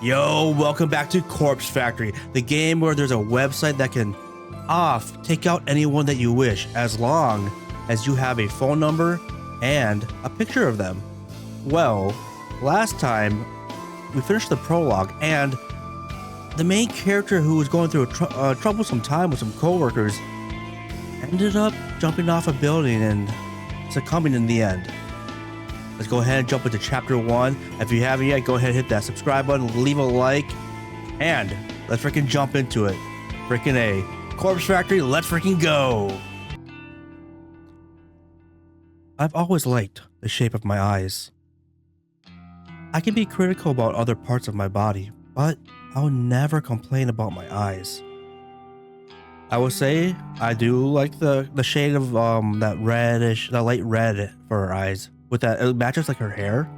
Yo, welcome back to Corpse Factory, the game where there's a website that can take out anyone that you wish, as long as you have a phone number and a picture of them. Well, last time we finished the prologue, and the main character, who was going through a troublesome time with some coworkers, ended up jumping off a building and succumbing in the end. Let's go ahead and jump into chapter 1. If you haven't yet, go ahead and hit that subscribe button, leave a like, and let's freaking jump into it. Freaking A. Corpse Factory, let's freaking go! I've always liked the shape of my eyes. I can be critical about other parts of my body, but I'll never complain about my eyes. I will say I do like the shade of that reddish, the light red for her eyes. With that, it matches like her hair.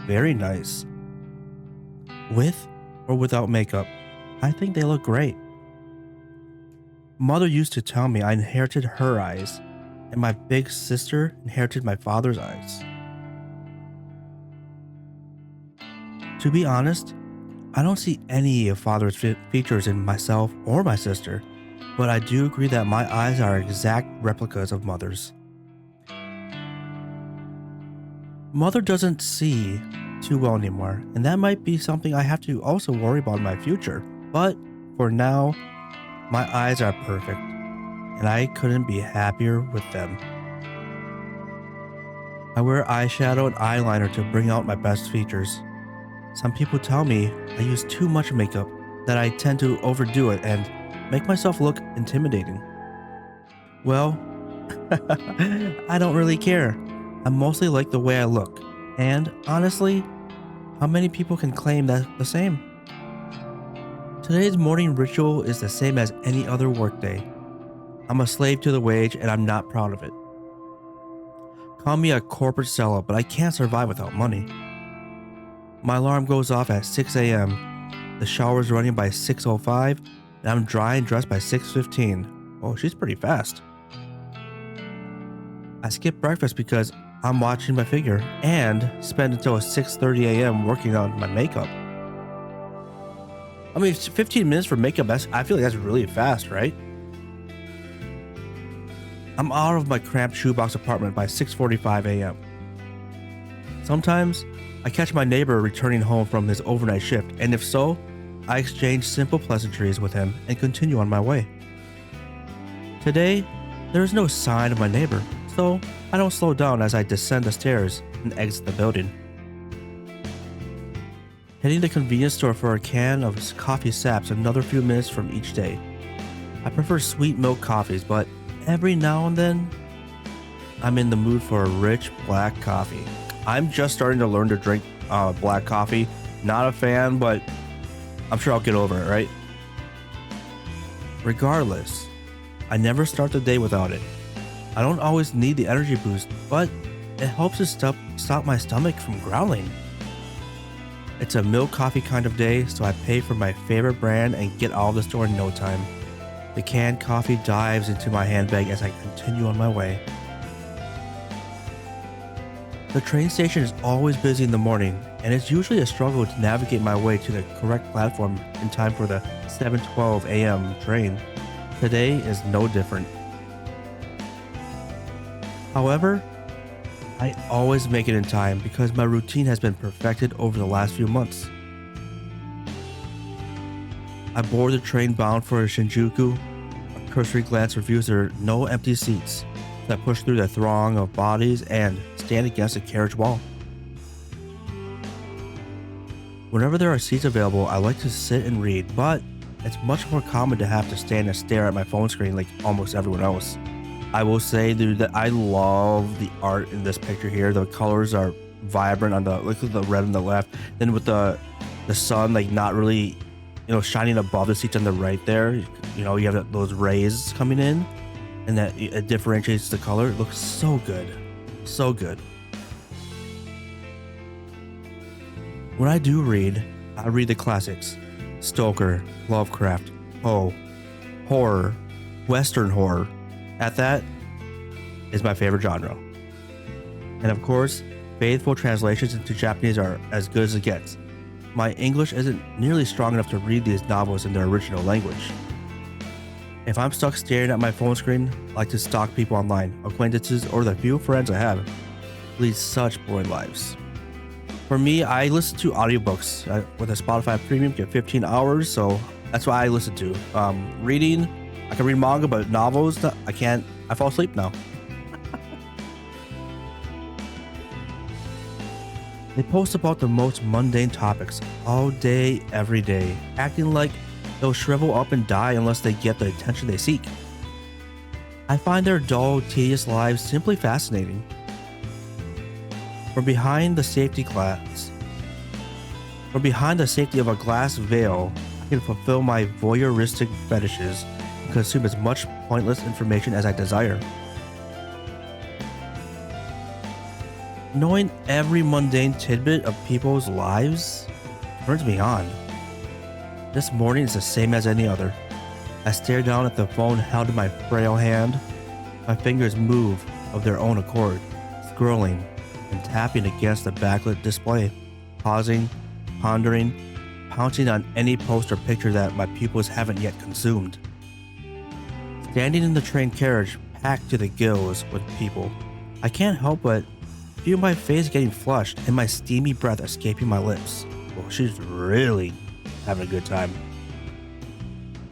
Very nice. With or without makeup, I think they look great. Mother used to tell me I inherited her eyes, and my big sister inherited my father's eyes. To be honest, I don't see any of father's features in myself or my sister, but I do agree that my eyes are exact replicas of mother's. Mother doesn't see too well anymore, and that might be something I have to also worry about in my future. But for now, my eyes are perfect, and I couldn't be happier with them. I wear eyeshadow and eyeliner to bring out my best features. Some people tell me I use too much makeup, that I tend to overdo it and make myself look intimidating. Well, I don't really care. I mostly like the way I look, and honestly, how many people can claim that the same? Today's morning ritual is the same as any other workday. I'm a slave to the wage, and I'm not proud of it. Call me a corporate sellout, but I can't survive without money. My alarm goes off at 6 a.m. The shower's running by 6:05, and I'm dry and dressed by 6:15. Oh, she's pretty fast. I skip breakfast because I'm watching my figure, and spend until 6:30 a.m. working on my makeup. I mean, 15 minutes for makeup, I feel like that's really fast, right? I'm out of my cramped shoebox apartment by 6:45 a.m. Sometimes, I catch my neighbor returning home from his overnight shift, and if so, I exchange simple pleasantries with him and continue on my way. Today, there is no sign of my neighbor, so I don't slow down as I descend the stairs and exit the building. Hitting the convenience store for a can of coffee saps another few minutes from each day. I prefer sweet milk coffees, but every now and then, I'm in the mood for a rich black coffee. I'm just starting to learn to drink black coffee. Not a fan, but I'm sure I'll get over it, right? Regardless, I never start the day without it. I don't always need the energy boost, but it helps to stop my stomach from growling. It's a milk coffee kind of day, so I pay for my favorite brand and get out of the store in no time. The canned coffee dives into my handbag as I continue on my way. The train station is always busy in the morning, and it's usually a struggle to navigate my way to the correct platform in time for the 7:12 a.m. train. Today is no different. However, I always make it in time because my routine has been perfected over the last few months. I board the train bound for Shinjuku. A cursory glance reveals there are no empty seats, so I push through the throng of bodies and stand against a carriage wall. Whenever there are seats available, I like to sit and read, but it's much more common to have to stand and stare at my phone screen like almost everyone else. I will say, dude, that I love the art in this picture here. The colors are vibrant on look at the red on the left. Then with the sun, like not really, shining above the seats on the right there. You have those rays coming in, and that it differentiates the color. It looks so good, so good. When I do read, I read the classics: Stoker, Lovecraft, Poe, horror, Western horror. At that is my favorite genre. And of course, faithful translations into Japanese are as good as it gets. my English isn't nearly strong enough to read these novels in their original language. If I'm stuck staring at my phone screen, I like to stalk people online, acquaintances, or the few friends I have. Lead such boring lives. For me, I listen to audiobooks. With a Spotify Premium, get 15 hours, so that's what I listen to. Reading, I can read manga, but novels, I can't. I fall asleep now. They post about the most mundane topics all day, every day, acting like they'll shrivel up and die unless they get the attention they seek. I find their dull, tedious lives simply fascinating. From behind the safety of a glass veil, I can fulfill my voyeuristic fetishes and consume as much pointless information as I desire. Knowing every mundane tidbit of people's lives turns me on. This morning is the same as any other. I stare down at the phone held in my frail hand. My fingers move of their own accord, scrolling and tapping against the backlit display, pausing, pondering, pouncing on any post or picture that my pupils haven't yet consumed. Standing in the train carriage packed to the gills with people, I can't help but feel my face getting flushed and my steamy breath escaping my lips. Well, she's really having a good time.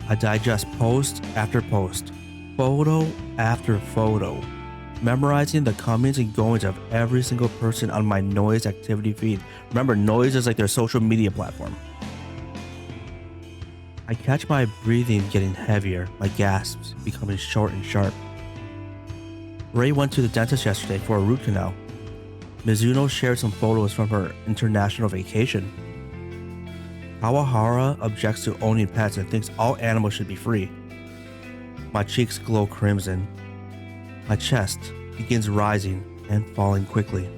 I digest post after post, photo after photo, memorizing the comings and goings of every single person on my Noise activity feed. Remember, Noise is like their social media platform. I catch my breathing getting heavier, my gasps becoming short and sharp. Ray went to the dentist yesterday for a root canal. Mizuno shared some photos from her international vacation. Kawahara objects to owning pets and thinks all animals should be free. My cheeks glow crimson. My chest begins rising and falling quickly.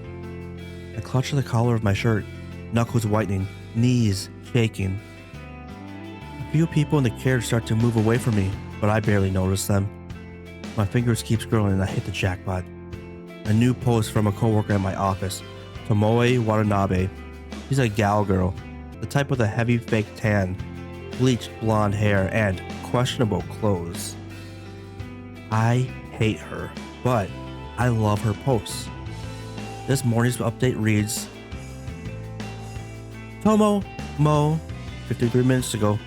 I clutch the collar of my shirt, knuckles whitening, knees shaking. A few people in the carriage start to move away from me, but I barely notice them. My fingers keep scrolling and I hit the jackpot. A new post from a coworker at my office, Tomoe Watanabe. She's a gal girl, the type with a heavy fake tan, bleached blonde hair, and questionable clothes. I hate her, but I love her posts. This morning's update reads, Tomo, Mo, 53 minutes ago.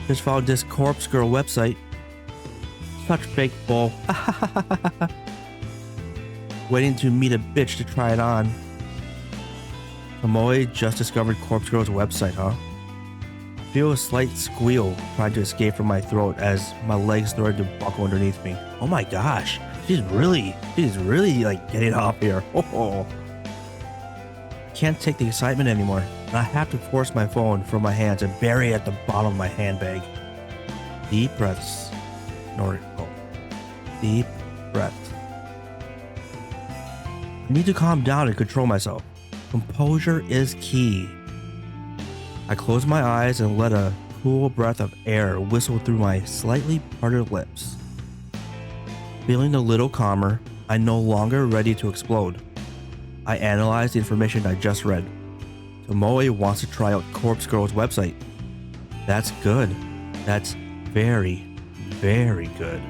Just found this corpse girl website. Such fake bull. Waiting to meet a bitch to try it on. Tomoe just discovered Corpse Girl's website, huh? I feel a slight squeal trying to escape from my throat as my legs started to buckle underneath me. Oh my gosh, she's really like getting off here. Oh. I can't take the excitement anymore, and I have to force my phone from my hands and bury it at the bottom of my handbag. Deep breaths. Deep breaths. I need to calm down and control myself. Composure is key. I close my eyes and let a cool breath of air whistle through my slightly parted lips. Feeling a little calmer, I'm no longer ready to explode. I analyze the information I just read. Tomoe wants to try out Corpse Girl's website. That's good. That's very, very good.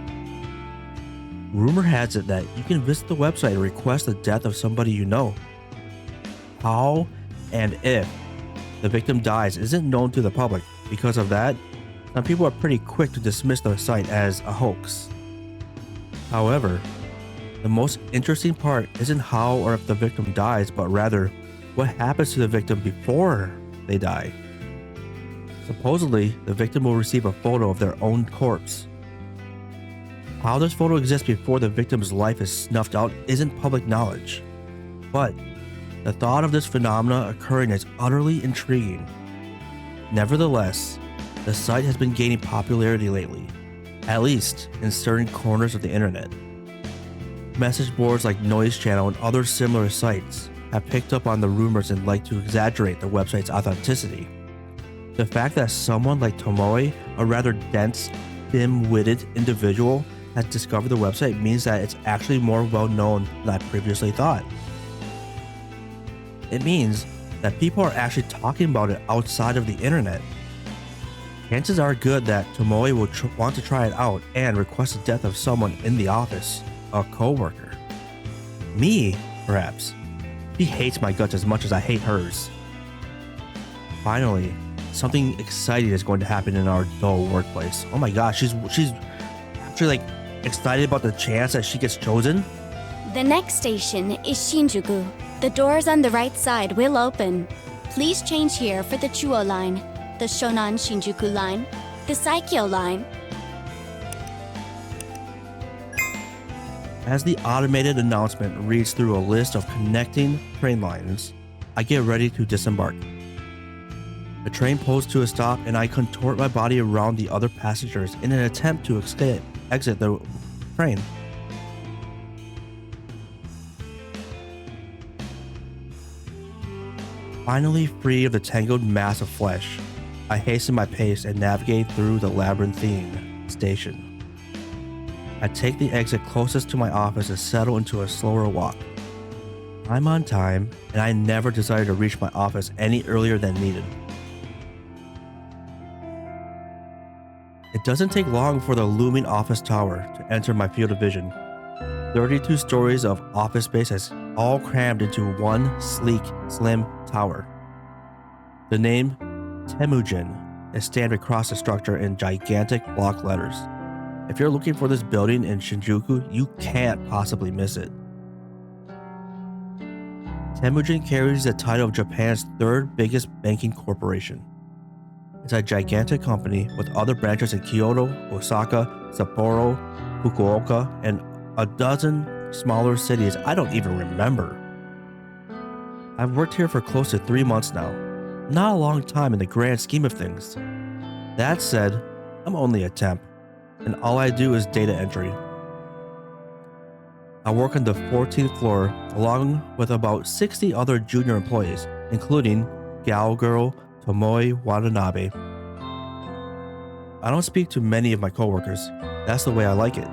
Rumor has it that you can visit the website and request the death of somebody you know. How and if the victim dies isn't known to the public. Because of that, some people are pretty quick to dismiss the site as a hoax. However, the most interesting part isn't how or if the victim dies, but rather what happens to the victim before they die. Supposedly, the victim will receive a photo of their own corpse. How this photo exists before the victim's life is snuffed out isn't public knowledge, but the thought of this phenomena occurring is utterly intriguing. Nevertheless, the site has been gaining popularity lately, at least in certain corners of the internet. Message boards like Noise Channel and other similar sites have picked up on the rumors and like to exaggerate the website's authenticity. The fact that someone like Tomoe, a rather dense, dim-witted individual, has discovered the website means that it's actually more well known than I previously thought. It means that people are actually talking about it outside of the internet. Chances are good that Tomoe will want to try it out and request the death of someone in the office, a coworker. Me, perhaps. She hates my guts as much as I hate hers. Finally, something exciting is going to happen in our dull workplace. Oh my gosh, she's actually excited about the chance that she gets chosen. The next station is Shinjuku. The doors on the right side will open. Please change here for the Chuo line, the Shonan Shinjuku line, the Saikyo line. As the automated announcement reads through a list of connecting train lines, I get ready to disembark. The train pulls to a stop and I contort my body around the other passengers in an attempt to exit the train. Finally free of the tangled mass of flesh, I hasten my pace and navigate through the labyrinthine station. I take the exit closest to my office and settle into a slower walk. I'm on time, and I never desire to reach my office any earlier than needed. It doesn't take long for the looming office tower to enter my field of vision. 32 stories of office space is all crammed into one sleek, slim tower. The name Temujin is stamped across the structure in gigantic block letters. If you're looking for this building in Shinjuku, you can't possibly miss it. Temujin carries the title of Japan's third biggest banking corporation. It's a gigantic company with other branches in Kyoto, Osaka, Sapporo, Fukuoka, and a dozen smaller cities I don't even remember. I've worked here for close to 3 months now. Not a long time in the grand scheme of things. That said, I'm only a temp, and all I do is data entry. I work on the 14th floor along with about 60 other junior employees, including Gal Girl Tomoe Watanabe. I don't speak to many of my coworkers. That's the way I like it.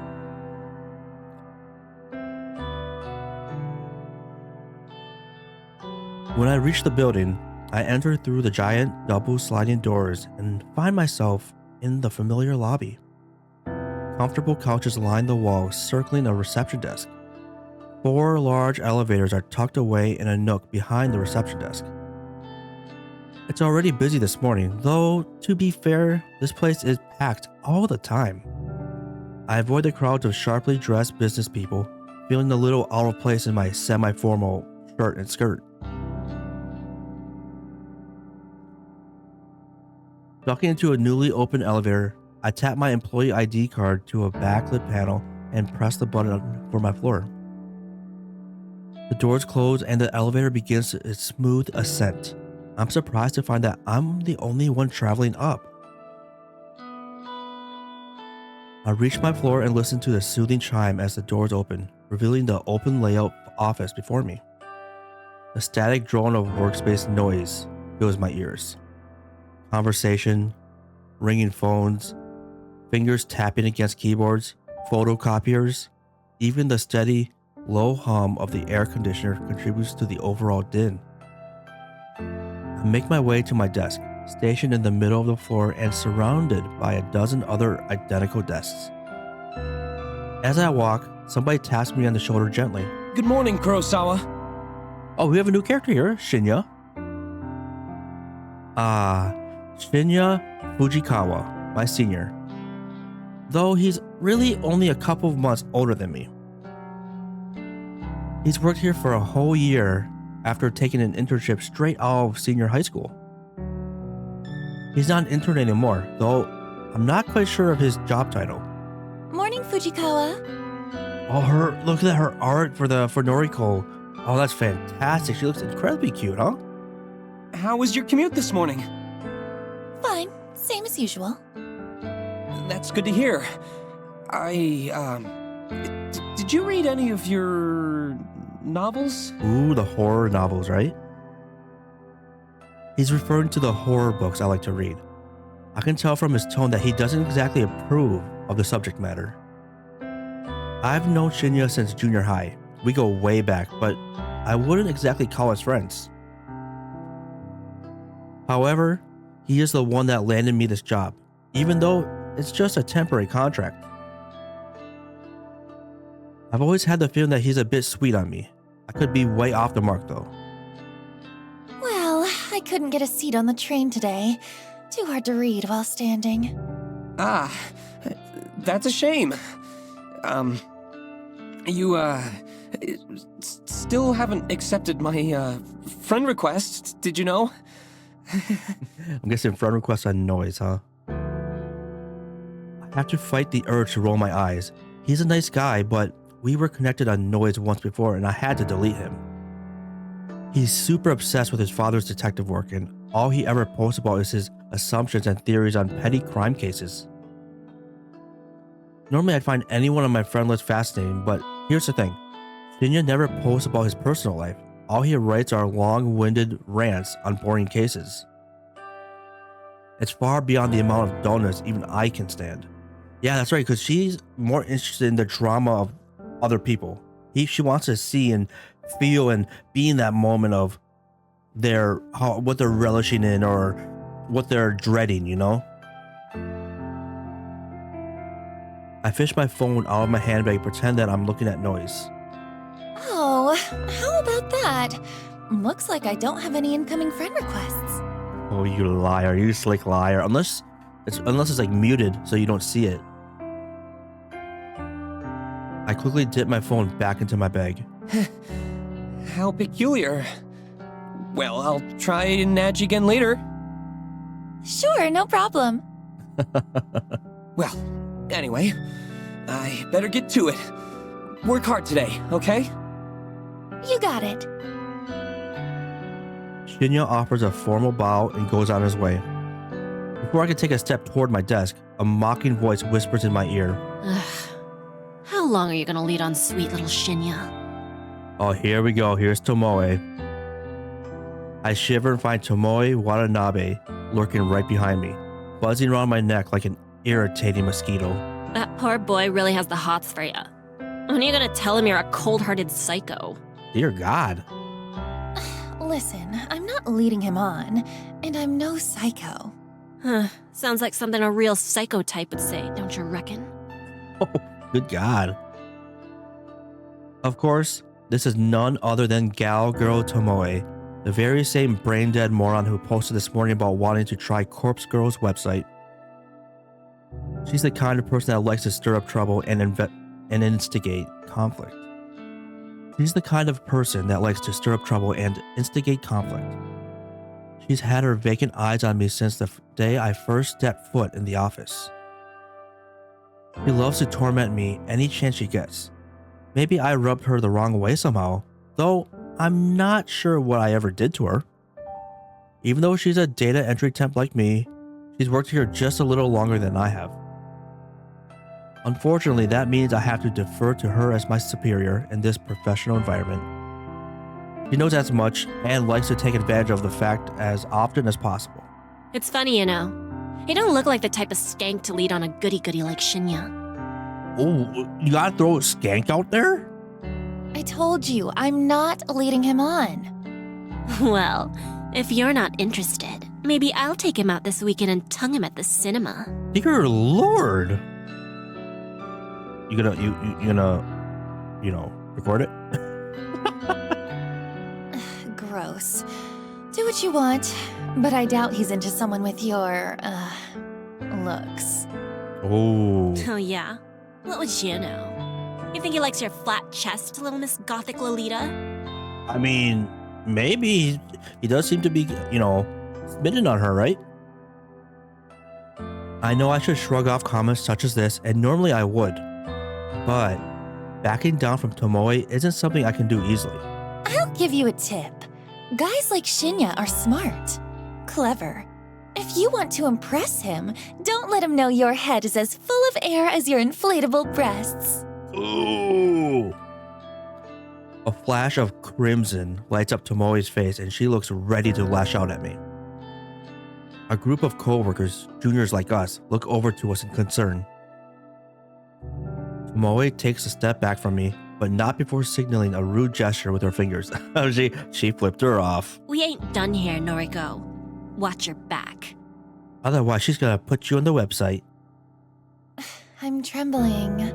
When I reach the building, I enter through the giant double sliding doors and find myself in the familiar lobby. Comfortable couches line the walls circling a reception desk. 4 large elevators are tucked away in a nook behind the reception desk. It's already busy this morning, though to be fair, this place is packed all the time. I avoid the crowds of sharply dressed business people, feeling a little out of place in my semi-formal shirt and skirt. Ducking into a newly opened elevator, I tap my employee ID card to a backlit panel and press the button for my floor. The doors close and the elevator begins its smooth ascent. I'm surprised to find that I'm the only one traveling up. I reach my floor and listen to the soothing chime as the doors open, revealing the open layout office before me. The static drone of workspace noise fills my ears. Conversation, ringing phones, fingers tapping against keyboards, photocopiers, even the steady, low hum of the air conditioner contributes to the overall din. I make my way to my desk, stationed in the middle of the floor and surrounded by a dozen other identical desks. As I walk, somebody taps me on the shoulder gently. Good morning, Kurosawa. Oh, we have a new character here, Shinya. Shinya Fujikawa, my senior. Though he's really only a couple of months older than me. He's worked here for a whole year after taking an internship straight out of senior high school. He's not an intern anymore, though I'm not quite sure of his job title. Morning, Fujikawa. Oh, look at her art for Noriko. Oh, that's fantastic. She looks incredibly cute, huh? How was your commute this morning? Fine, same as usual. That's good to hear. Did you read any of your novels? Ooh, the horror novels, right? He's referring to the horror books I like to read. I can tell from his tone that he doesn't exactly approve of the subject matter. I've known Shinya since junior high. We go way back, but I wouldn't exactly call us friends. However, he is the one that landed me this job, even though it's just a temporary contract. I've always had the feeling that he's a bit sweet on me. I could be way off the mark though. Well, I couldn't get a seat on the train today. Too hard to read while standing. Ah, that's a shame. You, still haven't accepted my, friend request, did you know? I'm guessing friend requests on noise, huh? I have to fight the urge to roll my eyes. He's a nice guy, but we were connected on noise once before and I had to delete him. He's super obsessed with his father's detective work and all he ever posts about is his assumptions and theories on petty crime cases. Normally I'd find anyone on my friend list fascinating, but here's the thing. Shinya never posts about his personal life. All he writes are long-winded rants on boring cases. It's far beyond the amount of dullness even I can stand. Yeah, that's right, because she's more interested in the drama of other people. She wants to see and feel and be in that moment of what they're relishing in or what they're dreading, you know? I fish my phone out of my handbag, pretend that I'm looking at noise. Oh, how about that? Looks like I don't have any incoming friend requests. Oh, you liar, you slick liar. Unless it's like muted so you don't see it. I quickly dip my phone back into my bag. How peculiar. Well, I'll try and nudge again later. Sure, no problem. Well, anyway, I better get to it. Work hard today, okay? You got it. Shinya offers a formal bow and goes on his way. Before I can take a step toward my desk, a mocking voice whispers in my ear. Ugh. How long are you gonna lead on sweet little Shinya? Oh, here we go. Here's Tomoe. I shiver and find Tomoe Watanabe lurking right behind me, buzzing around my neck like an irritating mosquito. That poor boy really has the hots for ya. When are you gonna tell him you're a cold-hearted psycho? Dear God. Listen, I'm not leading him on, and I'm no psycho. Huh. Sounds like something a real psycho type would say, don't you reckon? Oh, good God. Of course, this is none other than Gal Girl Tomoe, the very same brain-dead moron who posted this morning about wanting to try Corpse Girl's website. She's the kind of person that likes to stir up trouble and instigate conflict. She's the kind of person that likes to stir up trouble and instigate conflict. She's had her vacant eyes on me since the day I first stepped foot in the office. She loves to torment me any chance she gets. Maybe I rubbed her the wrong way somehow, though I'm not sure what I ever did to her. Even though she's a data entry temp like me, she's worked here just a little longer than I have. Unfortunately, that means I have to defer to her as my superior in this professional environment. She knows as much and likes to take advantage of the fact as often as possible. It's funny, you know. You don't look like the type of skank to lead on a goody-goody like Shinya. Oh, you gotta throw a skank out there? I told you, I'm not leading him on. Well, if you're not interested, maybe I'll take him out this weekend and tongue him at the cinema. Dear Lord. You gonna record it? Gross. Do what you want, but I doubt he's into someone with your, looks. Oh. Oh yeah? What would you know? You think he likes your flat chest, little Miss Gothic Lolita? I mean, maybe he does seem to be, smitten on her, right? I know I should shrug off comments such as this, and normally I would. But backing down from Tomoe isn't something I can do easily. I'll give you a tip. Guys like Shinya are smart, clever. If you want to impress him, don't let him know your head is as full of air as your inflatable breasts. Ooh. A flash of crimson lights up Tomoe's face and she looks ready to lash out at me. A group of co-workers, juniors like us, look over to us in concern. Tomoe takes a step back from me, but not before signaling a rude gesture with her fingers. She flipped her off. We ain't done here, Noriko. Watch your back. Otherwise, she's gonna put you on the website. I'm trembling.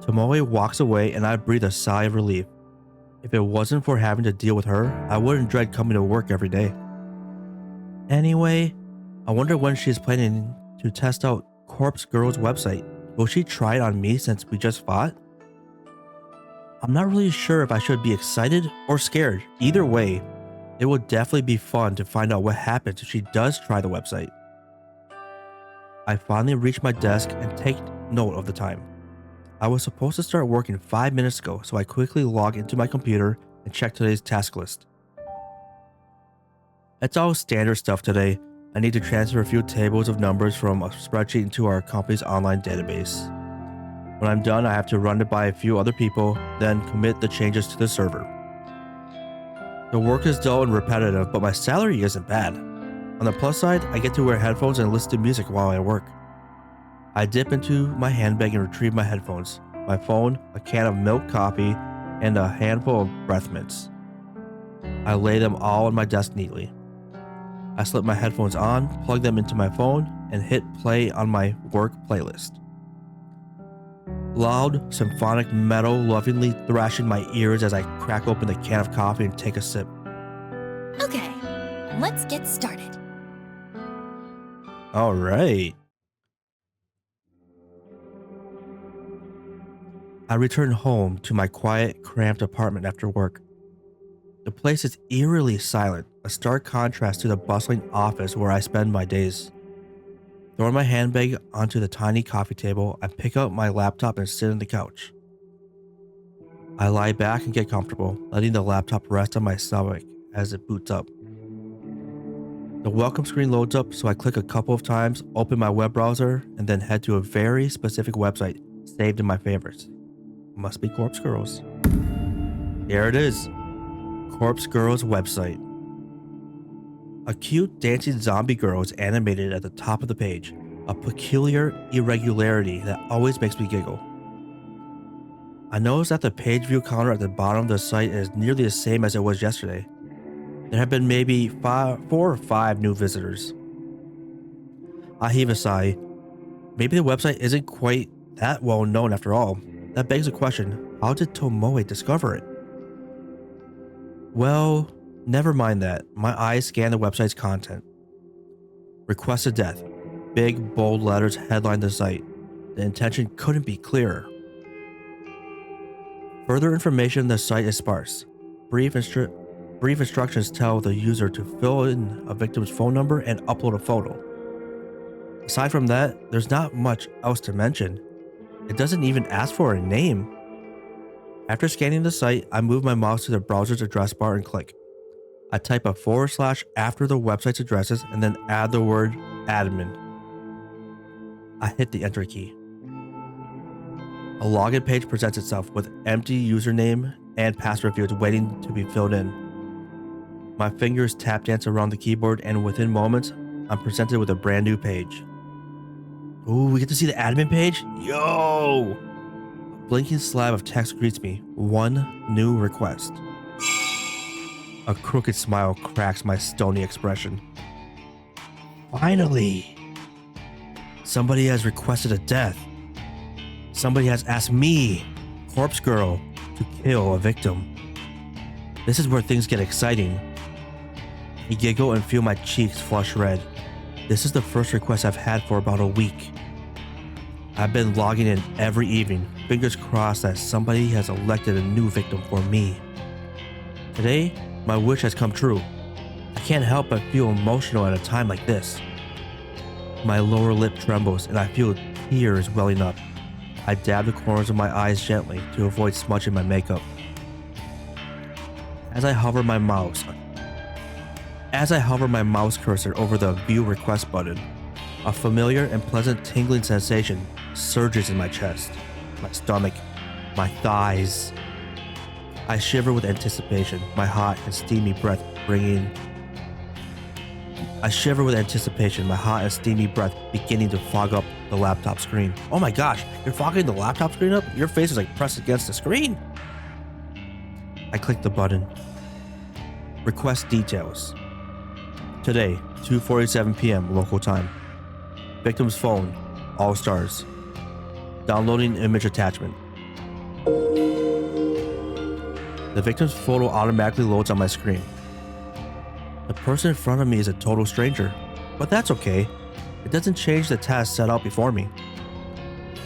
Tomoe walks away and I breathe a sigh of relief. If it wasn't for having to deal with her, I wouldn't dread coming to work every day. Anyway, I wonder when she's planning to test out Corpse Girl's website. Will she try it on me since we just fought? I'm not really sure if I should be excited or scared. Either way, it will definitely be fun to find out what happens if she does try the website. I finally reach my desk and take note of the time. I was supposed to start working 5 minutes ago, so I quickly log into my computer and check today's task list. It's all standard stuff today. I need to transfer a few tables of numbers from a spreadsheet into our company's online database. When I'm done, I have to run it by a few other people, then commit the changes to the server. The work is dull and repetitive, but my salary isn't bad. On the plus side, I get to wear headphones and listen to music while I work. I dip into my handbag and retrieve my headphones, my phone, a can of milk coffee, and a handful of breath mints. I lay them all on my desk neatly. I slip my headphones on, plug them into my phone, and hit play on my work playlist. Loud, symphonic metal lovingly thrashing my ears as I crack open the can of coffee and take a sip. Okay, let's get started. All right. I return home to my quiet, cramped apartment after work. The place is eerily silent, a stark contrast to the bustling office where I spend my days. Throwing my handbag onto the tiny coffee table, I pick up my laptop and sit on the couch. I lie back and get comfortable, letting the laptop rest on my stomach as it boots up. The welcome screen loads up, so I click a couple of times, open my web browser, and then head to a very specific website saved in my favorites. Must be Corpse Girls. Here it is. Corpse Girls website. A cute dancing zombie girl is animated at the top of the page, a peculiar irregularity that always makes me giggle. I notice that the page view counter at the bottom of the site is nearly the same as it was yesterday. There have been maybe 4 or 5 new visitors. I heave a sigh. Maybe the website isn't quite that well known after all. That begs the question, how did Tomoe discover it? Well, never mind that. My eyes scan the website's content. Requested death. Big, bold letters headline the site. The intention couldn't be clearer. Further information on the site is sparse. Brief instructions tell the user to fill in a victim's phone number and upload a photo. Aside from that, there's not much else to mention. It doesn't even ask for a name. After scanning the site, I move my mouse to the browser's address bar and click. I type a / after the website's addresses and then add the word admin. I hit the enter key. A login page presents itself with empty username and password fields waiting to be filled in. My fingers tap dance around the keyboard, and within moments, I'm presented with a brand new page. Ooh, we get to see the admin page? Yo! A blinking slab of text greets me. One new request. A crooked smile cracks my stony expression. Finally! Somebody has requested a death. Somebody has asked me, Corpse Girl, to kill a victim. This is where things get exciting. I giggle and feel my cheeks flush red. This is the first request I've had for about a week. I've been logging in every evening, fingers crossed that somebody has elected a new victim for me. Today, my wish has come true. I can't help but feel emotional at a time like this. My lower lip trembles and I feel tears welling up. I dab the corners of my eyes gently to avoid smudging my makeup. As I hover my mouse cursor over the view request button, a familiar and pleasant tingling sensation surges in my chest, my stomach, my thighs. I shiver with anticipation, my hot and steamy breath beginning to fog up the laptop screen. Oh my gosh, you're fogging the laptop screen up? Your face is like pressed against the screen. I click the button. Request details. Today, 2:47 p.m. local time. Victim's phone, all stars. Downloading image attachment. The victim's photo automatically loads on my screen. The person in front of me is a total stranger, but that's okay. It doesn't change the task set out before me.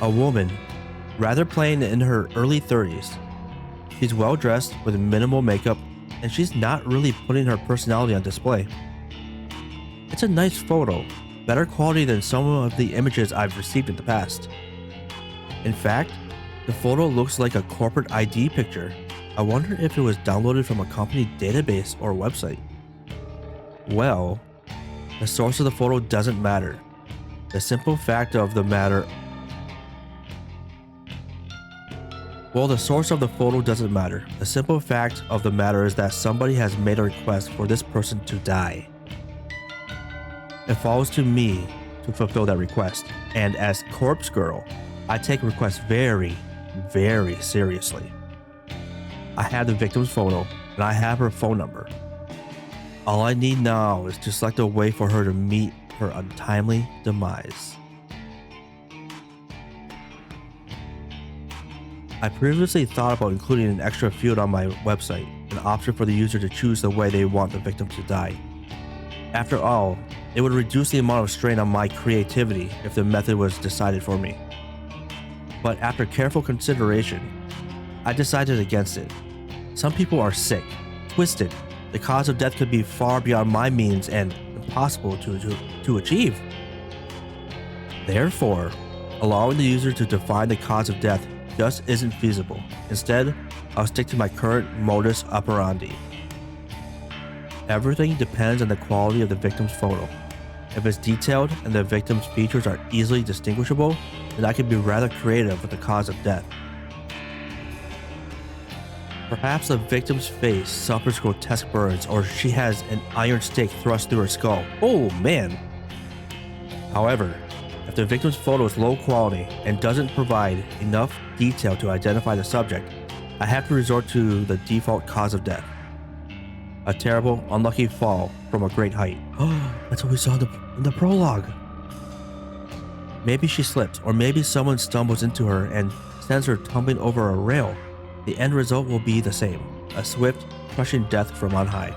A woman, rather plain in her early 30s. She's well dressed with minimal makeup, and she's not really putting her personality on display. It's a nice photo, better quality than some of the images I've received in the past. In fact, the photo looks like a corporate ID picture. I wonder if it was downloaded from a company database or website. Well, the source of the photo doesn't matter. The simple fact of the matter the source of the photo doesn't matter. The simple fact of the matter is that somebody has made a request for this person to die. It falls to me to fulfill that request, and as Corpse Girl, I take requests very, very seriously. I have the victim's photo, and I have her phone number. All I need now is to select a way for her to meet her untimely demise. I previously thought about including an extra field on my website, an option for the user to choose the way they want the victim to die. After all, it would reduce the amount of strain on my creativity if the method was decided for me. But after careful consideration, I decided against it. Some people are sick, twisted. The cause of death could be far beyond my means and impossible to achieve. Therefore, allowing the user to define the cause of death just isn't feasible. Instead, I'll stick to my current modus operandi. Everything depends on the quality of the victim's photo. If it's detailed and the victim's features are easily distinguishable, then I can be rather creative with the cause of death. Perhaps the victim's face suffers grotesque burns, or she has an iron stake thrust through her skull. Oh man! However, if the victim's photo is low quality and doesn't provide enough detail to identify the subject, I have to resort to the default cause of death. A terrible, unlucky fall from a great height. Oh, that's what we saw in the prologue. Maybe she slipped, or maybe someone stumbles into her and sends her tumbling over a rail. The end result will be the same, a swift, crushing death from on high.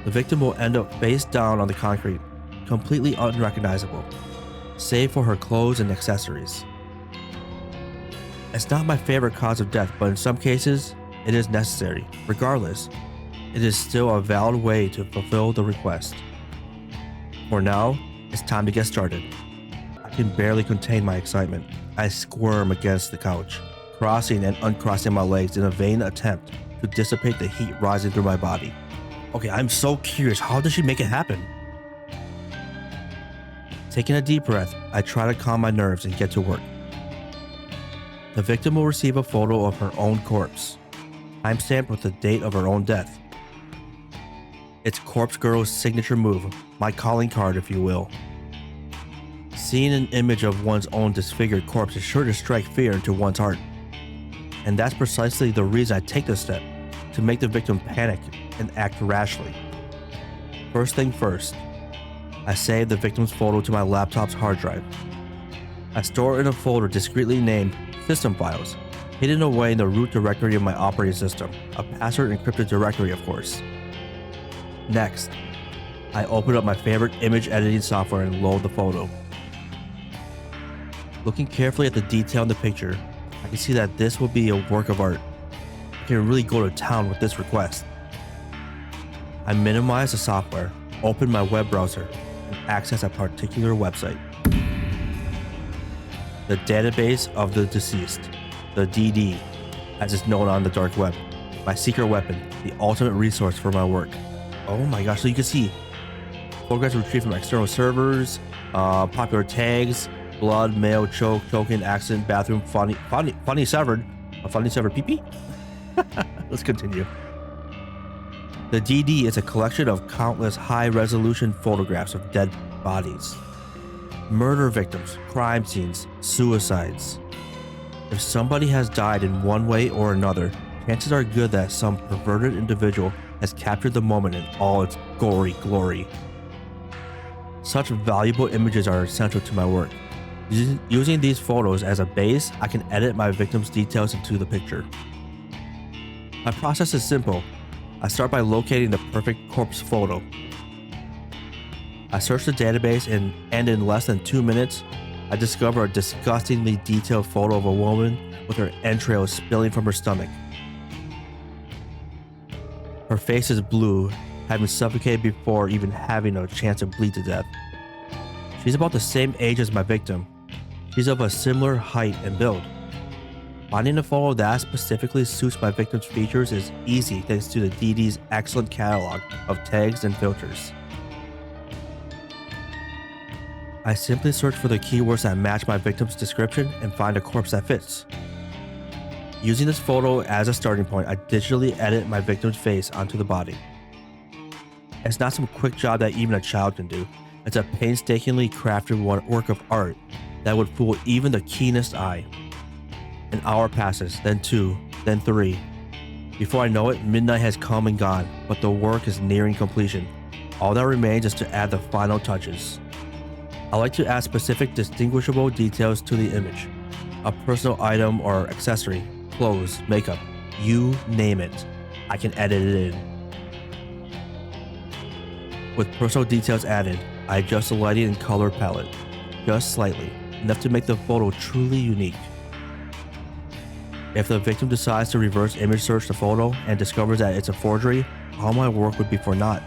The victim will end up face down on the concrete, completely unrecognizable, save for her clothes and accessories. It's not my favorite cause of death, but in some cases, it is necessary. Regardless, it is still a valid way to fulfill the request. For now, it's time to get started. I can barely contain my excitement. I squirm against the couch, crossing and uncrossing my legs in a vain attempt to dissipate the heat rising through my body. Okay, I'm so curious, how does she make it happen? Taking a deep breath, I try to calm my nerves and get to work. The victim will receive a photo of her own corpse, timestamped with the date of her own death. It's Corpse Girl's signature move, my calling card if you will. Seeing an image of one's own disfigured corpse is sure to strike fear into one's heart. And that's precisely the reason I take this step, to make the victim panic and act rashly. First thing first, I save the victim's photo to my laptop's hard drive. I store it in a folder discreetly named System Files, hidden away in the root directory of my operating system, a password encrypted directory of course. Next, I open up my favorite image editing software and load the photo. Looking carefully at the detail in the picture, I can see that this will be a work of art. I can really go to town with this request. I minimize the software, open my web browser, and access a particular website. The database of the deceased, the DD, as it's known on the dark web. My secret weapon, the ultimate resource for my work. Oh my gosh, so you can see photographs retrieved from external servers, popular tags, blood, male, choking, accident, bathroom, funny severed pee-pee? Let's continue. The DD is a collection of countless high-resolution photographs of dead bodies. Murder victims, crime scenes, suicides. If somebody has died in one way or another, chances are good that some perverted individual has captured the moment in all its gory glory. Such valuable images are essential to my work. Using these photos as a base, I can edit my victim's details into the picture. My process is simple. I start by locating the perfect corpse photo. I search the database and in less than 2 minutes, I discover a disgustingly detailed photo of a woman with her entrails spilling from her stomach. Her face is blue, having suffocated before even having a chance to bleed to death. She's about the same age as my victim. She's of a similar height and build. Finding a photo that specifically suits my victim's features is easy thanks to the DD's excellent catalog of tags and filters. I simply search for the keywords that match my victim's description and find a corpse that fits. Using this photo as a starting point, I digitally edit my victim's face onto the body. It's not some quick job that even a child can do. It's a painstakingly crafted work of art that would fool even the keenest eye. An hour passes, then 2, then 3. Before I know it, midnight has come and gone, but the work is nearing completion. All that remains is to add the final touches. I like to add specific distinguishable details to the image. A personal item or accessory, clothes, makeup, you name it. I can edit it in. With personal details added, I adjust the lighting and color palette, just slightly, enough to make the photo truly unique. If the victim decides to reverse image search the photo and discovers that it's a forgery, all my work would be for naught.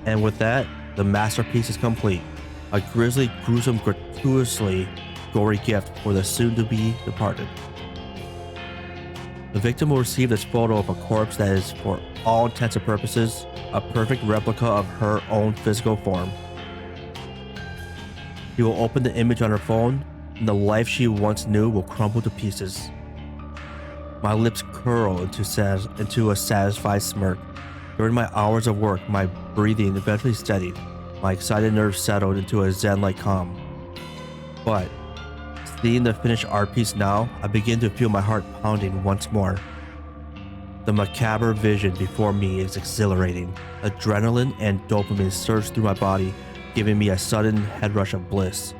And with that, the masterpiece is complete. A grisly, gruesome, gratuitously gory gift for the soon-to-be departed. The victim will receive this photo of a corpse that is, for all intents and purposes, a perfect replica of her own physical form. She will open the image on her phone, and the life she once knew will crumble to pieces. My lips curl into a satisfied smirk. During my hours of work, my breathing eventually steadied. My excited nerves settled into a zen-like calm. But, seeing the finished art piece now, I begin to feel my heart pounding once more. The macabre vision before me is exhilarating. Adrenaline and dopamine surge through my body, giving me a sudden head rush of bliss.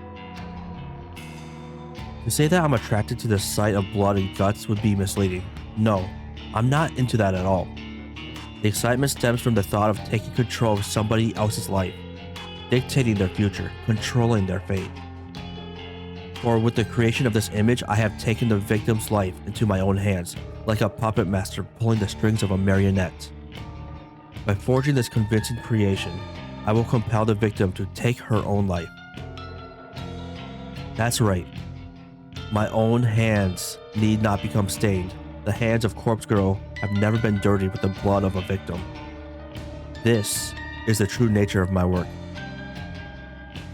To say that I'm attracted to the sight of blood and guts would be misleading. No, I'm not into that at all. The excitement stems from the thought of taking control of somebody else's life, dictating their future, controlling their fate. For with the creation of this image, I have taken the victim's life into my own hands, like a puppet master pulling the strings of a marionette. By forging this convincing creation, I will compel the victim to take her own life. That's right. My own hands need not become stained. The hands of Corpse Girl have never been dirtied with the blood of a victim. This is the true nature of my work.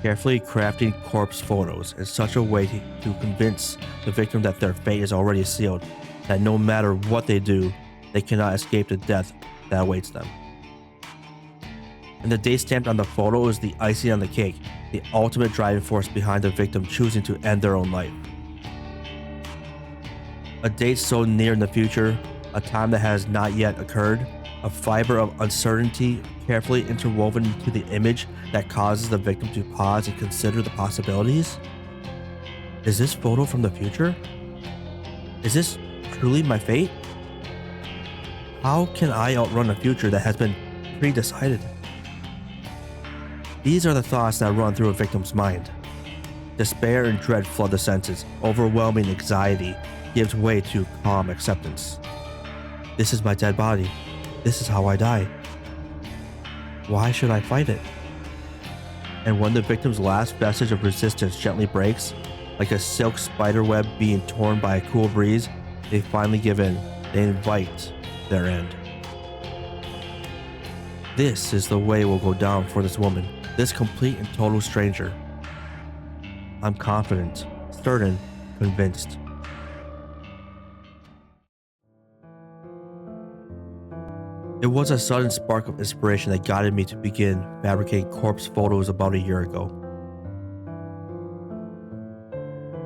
Carefully crafting corpse photos in such a way to convince the victim that their fate is already sealed, that no matter what they do, they cannot escape the death that awaits them. And the date stamped on the photo is the icing on the cake, the ultimate driving force behind the victim choosing to end their own life. A date so near in the future, a time that has not yet occurred, a fiber of uncertainty carefully interwoven into the image that causes the victim to pause and consider the possibilities? Is this photo from the future? Is this truly my fate? How can I outrun a future that has been pre-decided? These are the thoughts that run through a victim's mind. Despair and dread flood the senses. Overwhelming anxiety gives way to calm acceptance. This is my dead body. This is how I die. Why should I fight it? And when the victim's last vestige of resistance gently breaks, like a silk spider web being torn by a cool breeze, they finally give in. They invite their end. This is the way it will go down for this woman, this complete and total stranger. I'm confident, certain, convinced. It was a sudden spark of inspiration that guided me to begin fabricating corpse photos about a year ago.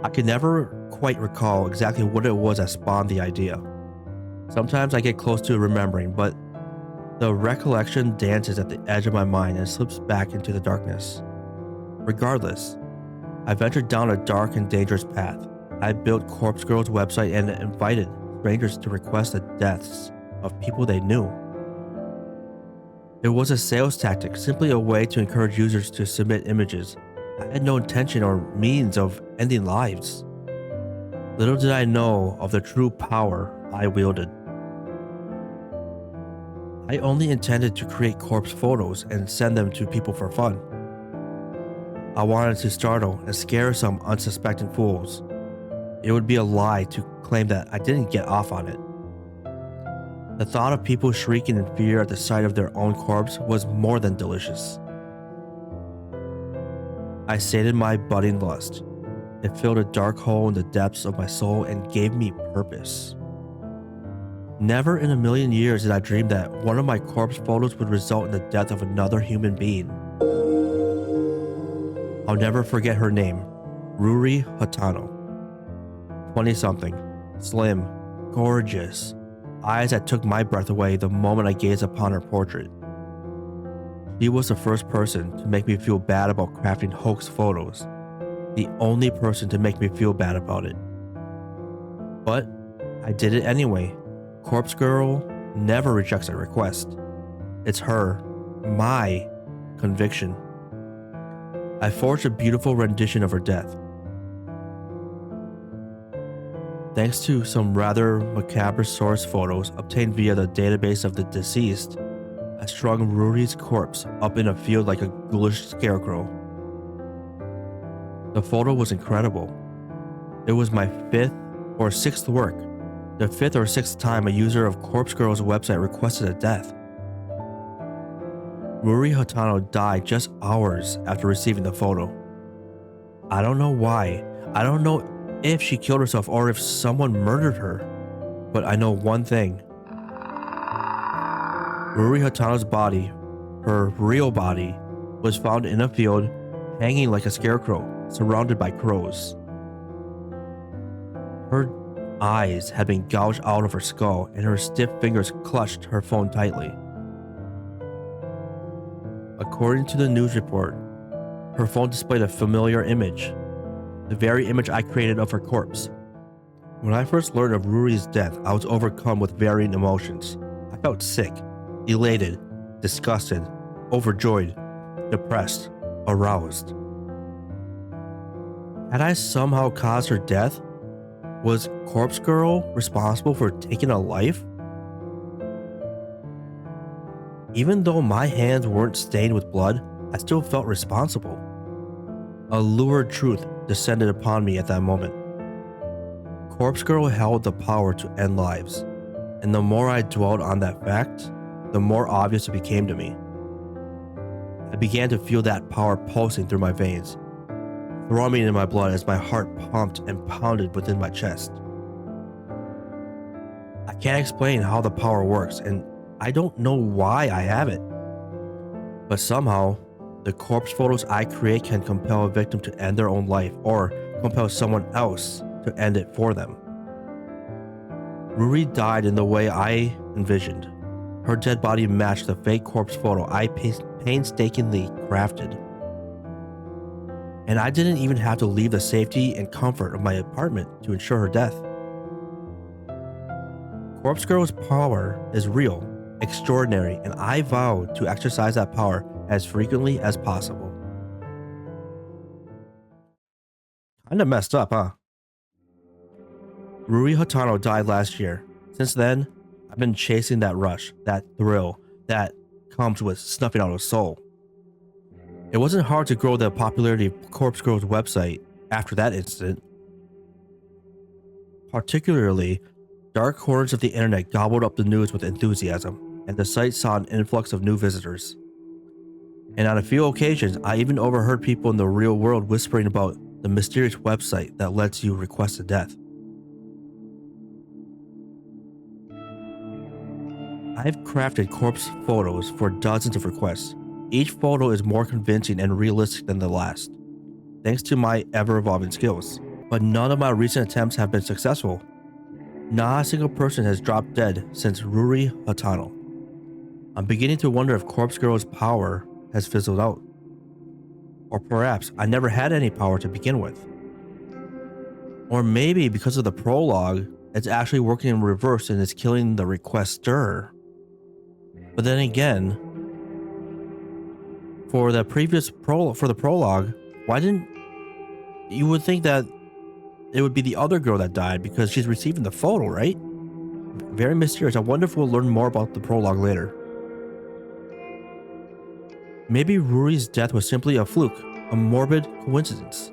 I could never quite recall exactly what it was that spawned the idea. Sometimes I get close to remembering, but the recollection dances at the edge of my mind and slips back into the darkness. Regardless, I ventured down a dark and dangerous path. I built Corpse Girl's website and invited strangers to request the deaths of people they knew. It was a sales tactic, simply a way to encourage users to submit images. I had no intention or means of ending lives. Little did I know of the true power I wielded. I only intended to create corpse photos and send them to people for fun. I wanted to startle and scare some unsuspecting fools. It would be a lie to claim that I didn't get off on it. The thought of people shrieking in fear at the sight of their own corpse was more than delicious. I sated my budding lust. It filled a dark hole in the depths of my soul and gave me purpose. Never in a million years did I dream that one of my corpse photos would result in the death of another human being. I'll never forget her name, Ruri Hatano. 20-something, slim, gorgeous, eyes that took my breath away the moment I gazed upon her portrait. She was the first person to make me feel bad about crafting hoax photos, the only person to make me feel bad about it. But I did it anyway. Corpse Girl never rejects a request. It's her, my conviction. I forged a beautiful rendition of her death. Thanks to some rather macabre source photos obtained via the database of the deceased, I strung Ruri's corpse up in a field like a ghoulish scarecrow. The photo was incredible. It was my fifth or sixth work, the fifth or sixth time a user of Corpse Girl's website requested a death. Ruri Hatano died just hours after receiving the photo. I don't know why. I don't know if she killed herself or if someone murdered her. But I know one thing. Ruri Hatano's body, her real body, was found in a field, hanging like a scarecrow, surrounded by crows. Her eyes had been gouged out of her skull and her stiff fingers clutched her phone tightly. According to the news report, her phone displayed a familiar image, the very image I created of her corpse. When I first learned of Ruri's death, I was overcome with varying emotions. I felt sick, elated, disgusted, overjoyed, depressed, aroused. Had I somehow caused her death? Was Corpse Girl responsible for taking a life? Even though my hands weren't stained with blood, I still felt responsible. A lurid truth descended upon me at that moment. Corpse Girl held the power to end lives, and the more I dwelled on that fact, the more obvious it became to me. I began to feel that power pulsing through my veins, throbbing in my blood as my heart pumped and pounded within my chest. I can't explain how the power works, and I don't know why I have it. But somehow, the corpse photos I create can compel a victim to end their own life or compel someone else to end it for them. Ruri died in the way I envisioned. Her dead body matched the fake corpse photo I painstakingly crafted. And I didn't even have to leave the safety and comfort of my apartment to ensure her death. Corpse Girl's power is real, extraordinary, and I vow to exercise that power as frequently as possible. Kinda messed up, huh? Ruri Hatano died last year. Since then, I've been chasing that rush, that thrill, that comes with snuffing out a soul. It wasn't hard to grow the popularity of Corpse Girl's website after that incident. Particularly, dark corners of the internet gobbled up the news with enthusiasm, and the site saw an influx of new visitors. And on a few occasions, I even overheard people in the real world whispering about the mysterious website that lets you request a death. I've crafted corpse photos for dozens of requests. Each photo is more convincing and realistic than the last, thanks to my ever-evolving skills. but none of my recent attempts have been successful. Not a single person has dropped dead since Ruri Hatano. I'm beginning to wonder if Corpse Girl's power has fizzled out. Or perhaps I never had any power to begin with. Or maybe because of the prologue, it's actually working in reverse and is killing the requester. But then again, for the prologue, why didn't you would think that it would be the other girl that died because she's receiving the photo, right? Very mysterious. I wonder if we'll learn more about the prologue later. Maybe Ruri's death was simply a fluke, a morbid coincidence.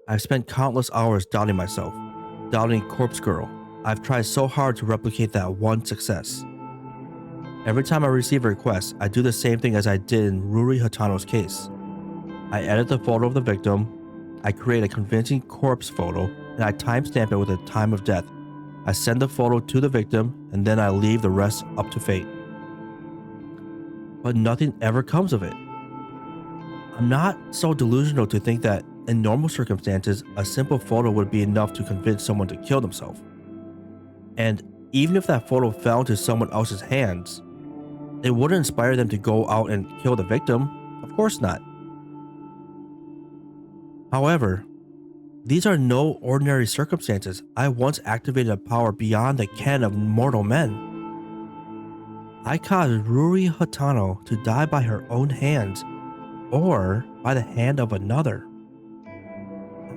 I've spent countless hours doubting myself, doubting Corpse Girl. I've tried so hard to replicate that one success. Every time I receive a request, I do the same thing as I did in Ruri Hatano's case. I edit the photo of the victim, I create a convincing corpse photo, and I timestamp it with the time of death. I send the photo to the victim, and then I leave the rest up to fate. But nothing ever comes of it. I'm not so delusional to think that in normal circumstances, a simple photo would be enough to convince someone to kill themselves. And even if that photo fell into someone else's hands, it wouldn't inspire them to go out and kill the victim. Of course not. However, these are no ordinary circumstances. I once activated a power beyond the ken of mortal men. I caused Ruri Hatano to die by her own hands, or by the hand of another.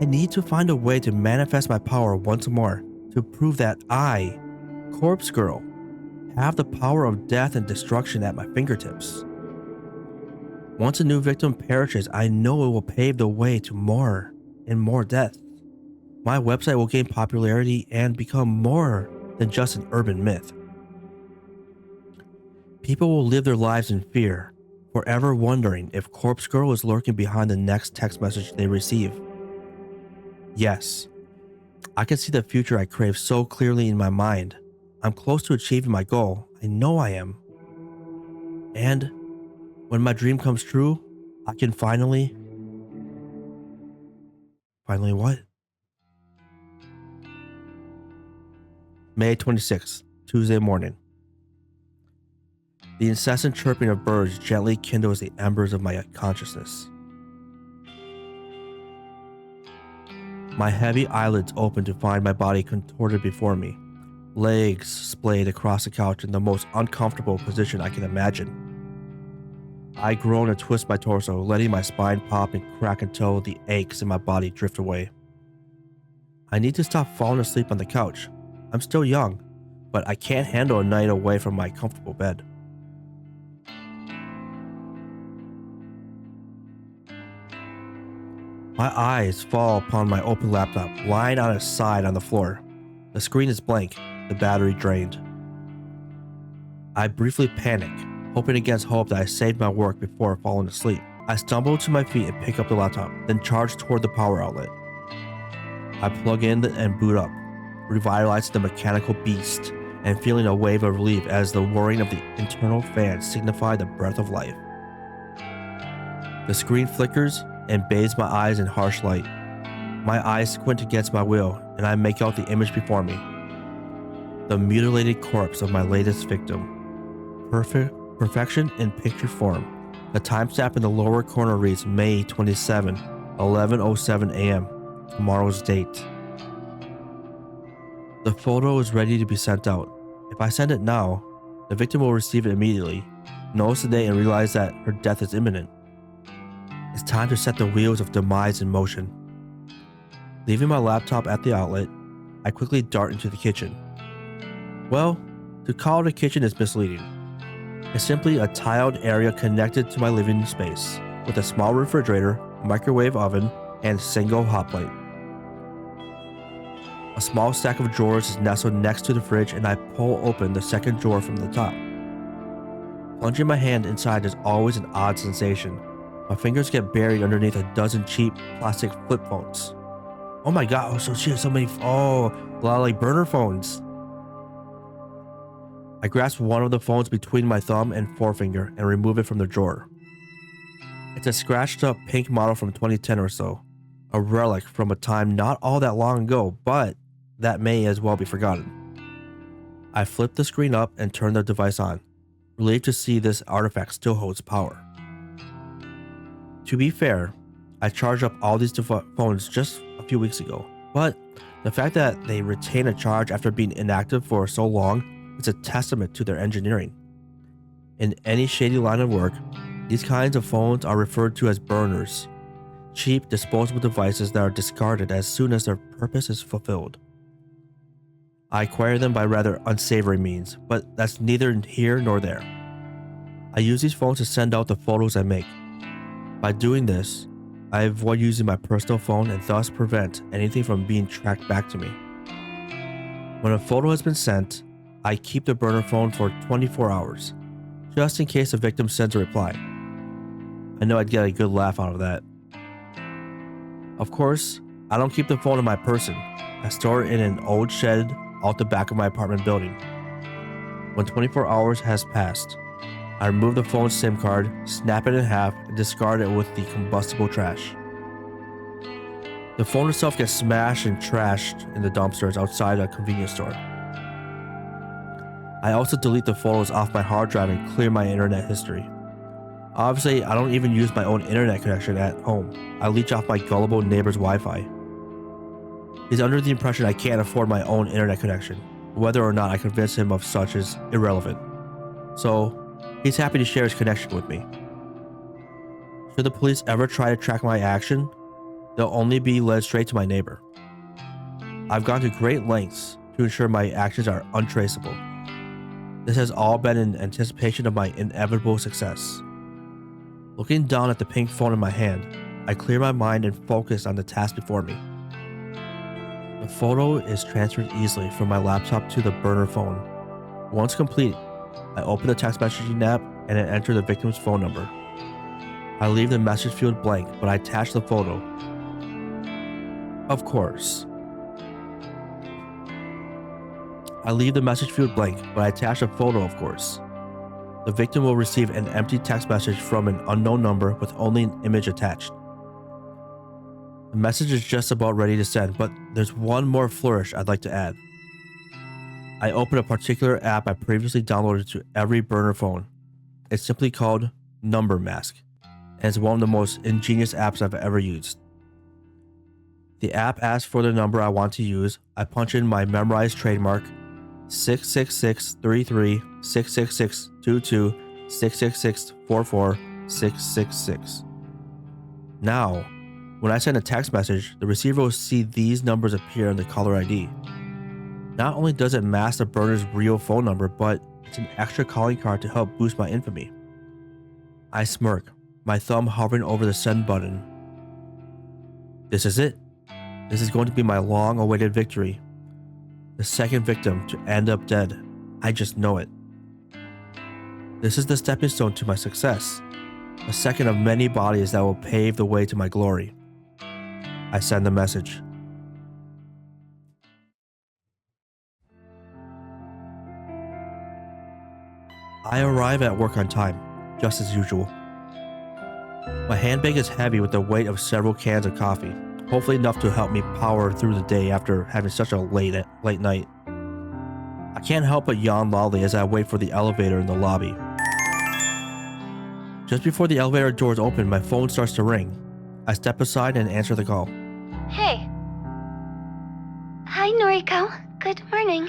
I need to find a way to manifest my power once more, to prove that I, Corpse Girl, have the power of death and destruction at my fingertips. Once a new victim perishes, I know it will pave the way to more and more death. My website will gain popularity and become more than just an urban myth. People will live their lives in fear, forever wondering if Corpse Girl is lurking behind the next text message they receive. Yes, I can see the future I crave so clearly in my mind. I'm close to achieving my goal. I know I am. And when my dream comes true, I can finally what? May 26th, Tuesday morning. The incessant chirping of birds gently kindles the embers of my consciousness. My heavy eyelids open to find my body contorted before me, legs splayed across the couch in the most uncomfortable position I can imagine. I groan and twist my torso, letting my spine pop and crack until the aches in my body drift away. I need to stop falling asleep on the couch. I'm still young, but I can't handle a night away from my comfortable bed. My eyes fall upon my open laptop, lying on its side on the floor. The screen is blank, the battery drained. I briefly panic, hoping against hope that I saved my work before falling asleep. I stumble to my feet and pick up the laptop, then charge toward the power outlet. I plug in and boot up, revitalizing the mechanical beast and feeling a wave of relief as the whirring of the internal fan signified the breath of life. The screen flickers and bathes my eyes in harsh light. My eyes squint against my will, and I make out the image before me. The mutilated corpse of my latest victim. Perfection in picture form. The timestamp in the lower corner reads May 27, 11:07 a.m., tomorrow's date. The photo is ready to be sent out. If I send it now, the victim will receive it immediately, knows the day, and realize that her death is imminent. It's time to set the wheels of demise in motion. Leaving my laptop at the outlet, I quickly dart into the kitchen. Well, to call it a kitchen is misleading. It's simply a tiled area connected to my living space, with a small refrigerator, microwave oven, and single hot plate. A small stack of drawers is nestled next to the fridge, and I pull open the second drawer from the top. Plunging my hand inside is always an odd sensation. My fingers get buried underneath a dozen cheap plastic flip phones. Oh my god, so she has so many, a lot of like burner phones. I grasp one of the phones between my thumb and forefinger and remove it from the drawer. It's a scratched up pink model from 2010 or so, a relic from a time not all that long ago, but that may as well be forgotten. I flipped the screen up and turned the device on, relieved to see this artifact still holds power. To be fair, I charged up all these phones just a few weeks ago, but the fact that they retain a charge after being inactive for so long is a testament to their engineering. In any shady line of work, these kinds of phones are referred to as burners, cheap disposable devices that are discarded as soon as their purpose is fulfilled. I acquire them by rather unsavory means, but that's neither here nor there. I use these phones to send out the photos I make. By doing this, I avoid using my personal phone and thus prevent anything from being tracked back to me. When a photo has been sent, I keep the burner phone for 24 hours, just in case the victim sends a reply. I know I'd get a good laugh out of that. Of course, I don't keep the phone in my person. I store it in an old shed out the back of my apartment building. When 24 hours has passed, I remove the phone's SIM card, snap it in half, and discard it with the combustible trash. The phone itself gets smashed and trashed in the dumpsters outside a convenience store. I also delete the photos off my hard drive and clear my internet history. Obviously, I don't even use my own internet connection at home. I leech off my gullible neighbor's Wi-Fi. He's under the impression I can't afford my own internet connection. Whether or not I convince him of such is irrelevant. So, he's happy to share his connection with me. Should the police ever try to track my action, they'll only be led straight to my neighbor. I've gone to great lengths to ensure my actions are untraceable. This has all been in anticipation of my inevitable success. Looking down at the pink phone in my hand, I clear my mind and focus on the task before me. The photo is transferred easily from my laptop to the burner phone. Once complete, I open the text messaging app and I enter the victim's phone number. I leave the message field blank, but I attach the photo. Of course. I leave the message field blank, but I attach a photo, of course. The victim will receive an empty text message from an unknown number with only an image attached. The message is just about ready to send, but there's one more flourish I'd like to add. I open a particular app I previously downloaded to every burner phone. It's simply called Number Mask, and it's one of the most ingenious apps I've ever used. The app asks for the number I want to use. I punch in my memorized trademark 666-33-666-22-666-44-666. Now, when I send a text message, the receiver will see these numbers appear in the caller ID. Not only does it mask the burner's real phone number, but it's an extra calling card to help boost my infamy. I smirk, my thumb hovering over the send button. This is it. This is going to be my long-awaited victory. The second victim to end up dead. I just know it. This is the stepping stone to my success. A second of many bodies that will pave the way to my glory. I send the message. I arrive at work on time, just as usual. My handbag is heavy with the weight of several cans of coffee, hopefully enough to help me power through the day after having such a late night. I can't help but yawn loudly as I wait for the elevator in the lobby. Just before the elevator doors open, my phone starts to ring. I step aside and answer the call. Hey. Hi, Noriko. Good morning.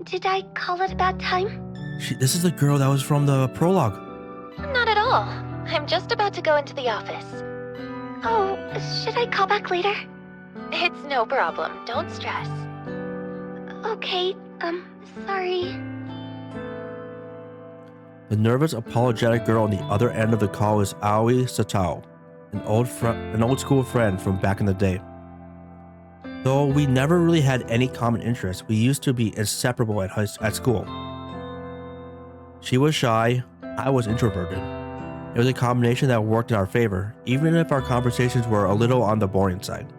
Did I call at a bad time? This is the girl that was from the prologue. Not at all. I'm just about to go into the office. Oh, should I call back later? It's no problem. Don't stress. Okay, sorry. The nervous, apologetic girl on the other end of the call is Aoi Satao, an old school friend from back in the day. Though we never really had any common interests, we used to be inseparable at school. She was shy, I was introverted. It was a combination that worked in our favor, even if our conversations were a little on the boring side.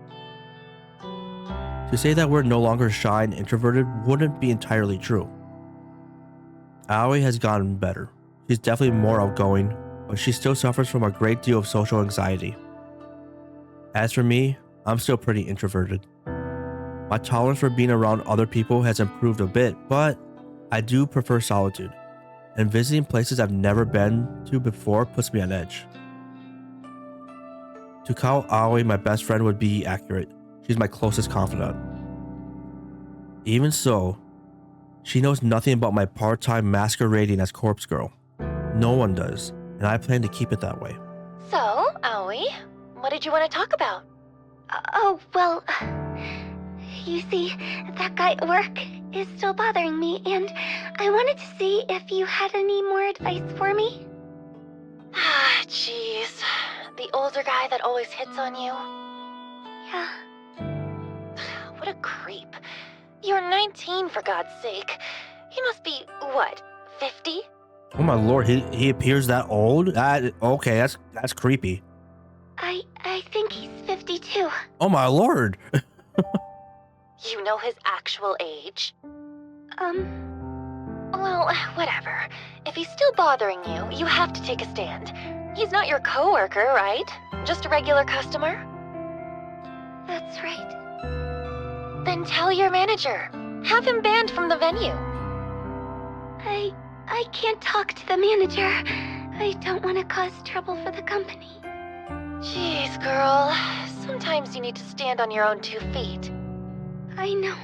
To say that we're no longer shy and introverted wouldn't be entirely true. Aoi has gotten better. She's definitely more outgoing, but she still suffers from a great deal of social anxiety. As for me, I'm still pretty introverted. My tolerance for being around other people has improved a bit, but I do prefer solitude, and visiting places I've never been to before puts me on edge. To call Aoi my best friend would be accurate. She's my closest confidant. Even so, she knows nothing about my part-time masquerading as Corpse Girl. No one does, and I plan to keep it that way. So, Aoi, what did you want to talk about? Oh, well, you see, that guy at work is still bothering me, and I wanted to see if you had any more advice for me. Ah, jeez. The older guy that always hits on you? Yeah. What a creep. You're 19, for God's sake. He must be, what, 50? Oh my lord, he appears that old? Okay, that's creepy. I think he's 52. Oh my lord. You know his actual age? Well, whatever. If he's still bothering you, you have to take a stand. He's not your coworker, right? Just a regular customer? That's right. Then tell your manager. Have him banned from the venue. I can't talk to the manager. I don't want to cause trouble for the company. Jeez, girl. Sometimes you need to stand on your own 2 feet. I know.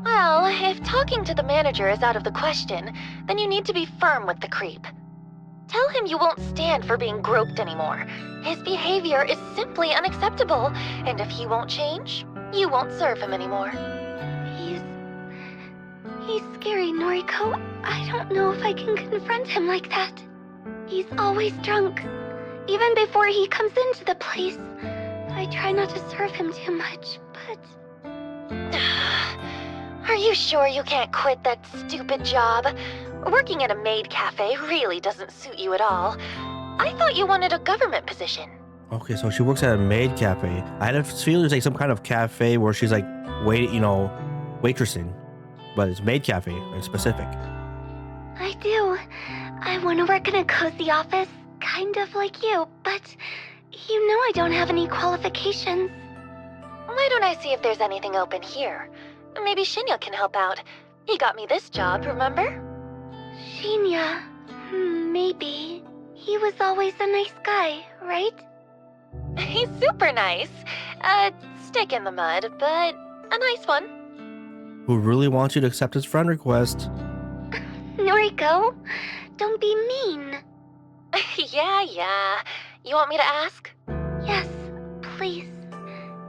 Well, if talking to the manager is out of the question, then you need to be firm with the creep. Tell him you won't stand for being groped anymore. His behavior is simply unacceptable, and if he won't change, you won't serve him anymore. He's scary, Noriko. I don't know if I can confront him like that. He's always drunk. Even before he comes into the place, I try not to serve him too much, but... Are you sure you can't quit that stupid job? Working at a maid cafe really doesn't suit you at all. I thought you wanted a government position. Okay, so she works at a maid cafe. I had a feeling it was like some kind of cafe where she's like waitressing. But it's maid cafe in specific. I do. I want to work in a cozy office, kind of like you, but you know I don't have any qualifications. Why don't I see if there's anything open here? Maybe Shinya can help out. He got me this job, remember? Shinya, maybe. He was always a nice guy, right? He's super nice. A stick in the mud, but a nice one. Who really wants you to accept his friend request? Noriko, don't be mean. Yeah. You want me to ask? Yes, please.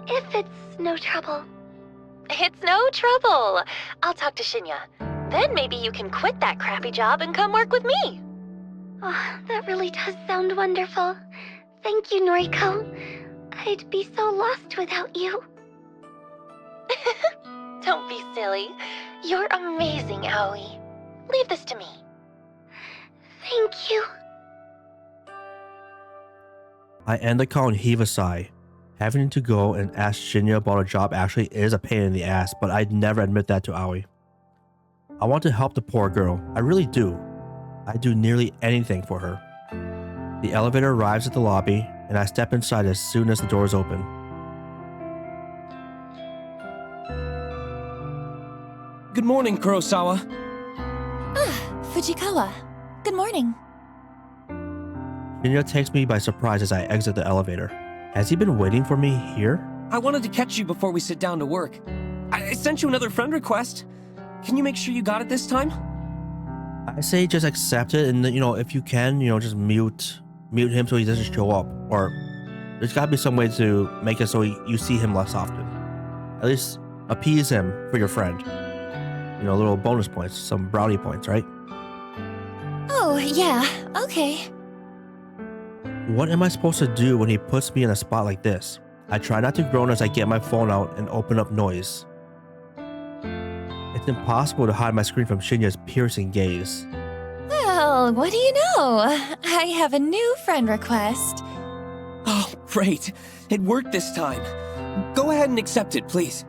If it's no trouble. It's no trouble. I'll talk to Shinya. Then maybe you can quit that crappy job and come work with me. Oh, that really does sound wonderful. Thank you, Noriko. I'd be so lost without you. Don't be silly. You're amazing, Aoi. Leave this to me. Thank you. I end the call and heave a sigh. Having to go and ask Shinya about a job actually is a pain in the ass, but I'd never admit that to Aoi. I want to help the poor girl. I really do. I'd do nearly anything for her. The elevator arrives at the lobby, and I step inside as soon as the doors open. Good morning, Kurosawa. Fujikawa. Good morning. Shinya takes me by surprise as I exit the elevator. Has he been waiting for me here? I wanted to catch you before we sit down to work. I sent you another friend request. Can you make sure you got it this time? I say just accept it, and if you can, just mute him so he doesn't show up. Or there's gotta be some way to make it so you see him less often. At least appease him for your friend. Little bonus points, some brownie points, right? Oh, yeah. Okay. What am I supposed to do when he puts me in a spot like this? I try not to groan as I get my phone out and open up noise. It's impossible to hide my screen from Shinya's piercing gaze. Well, what do you know? I have a new friend request. Oh, great. It worked this time. Go ahead and accept it, please.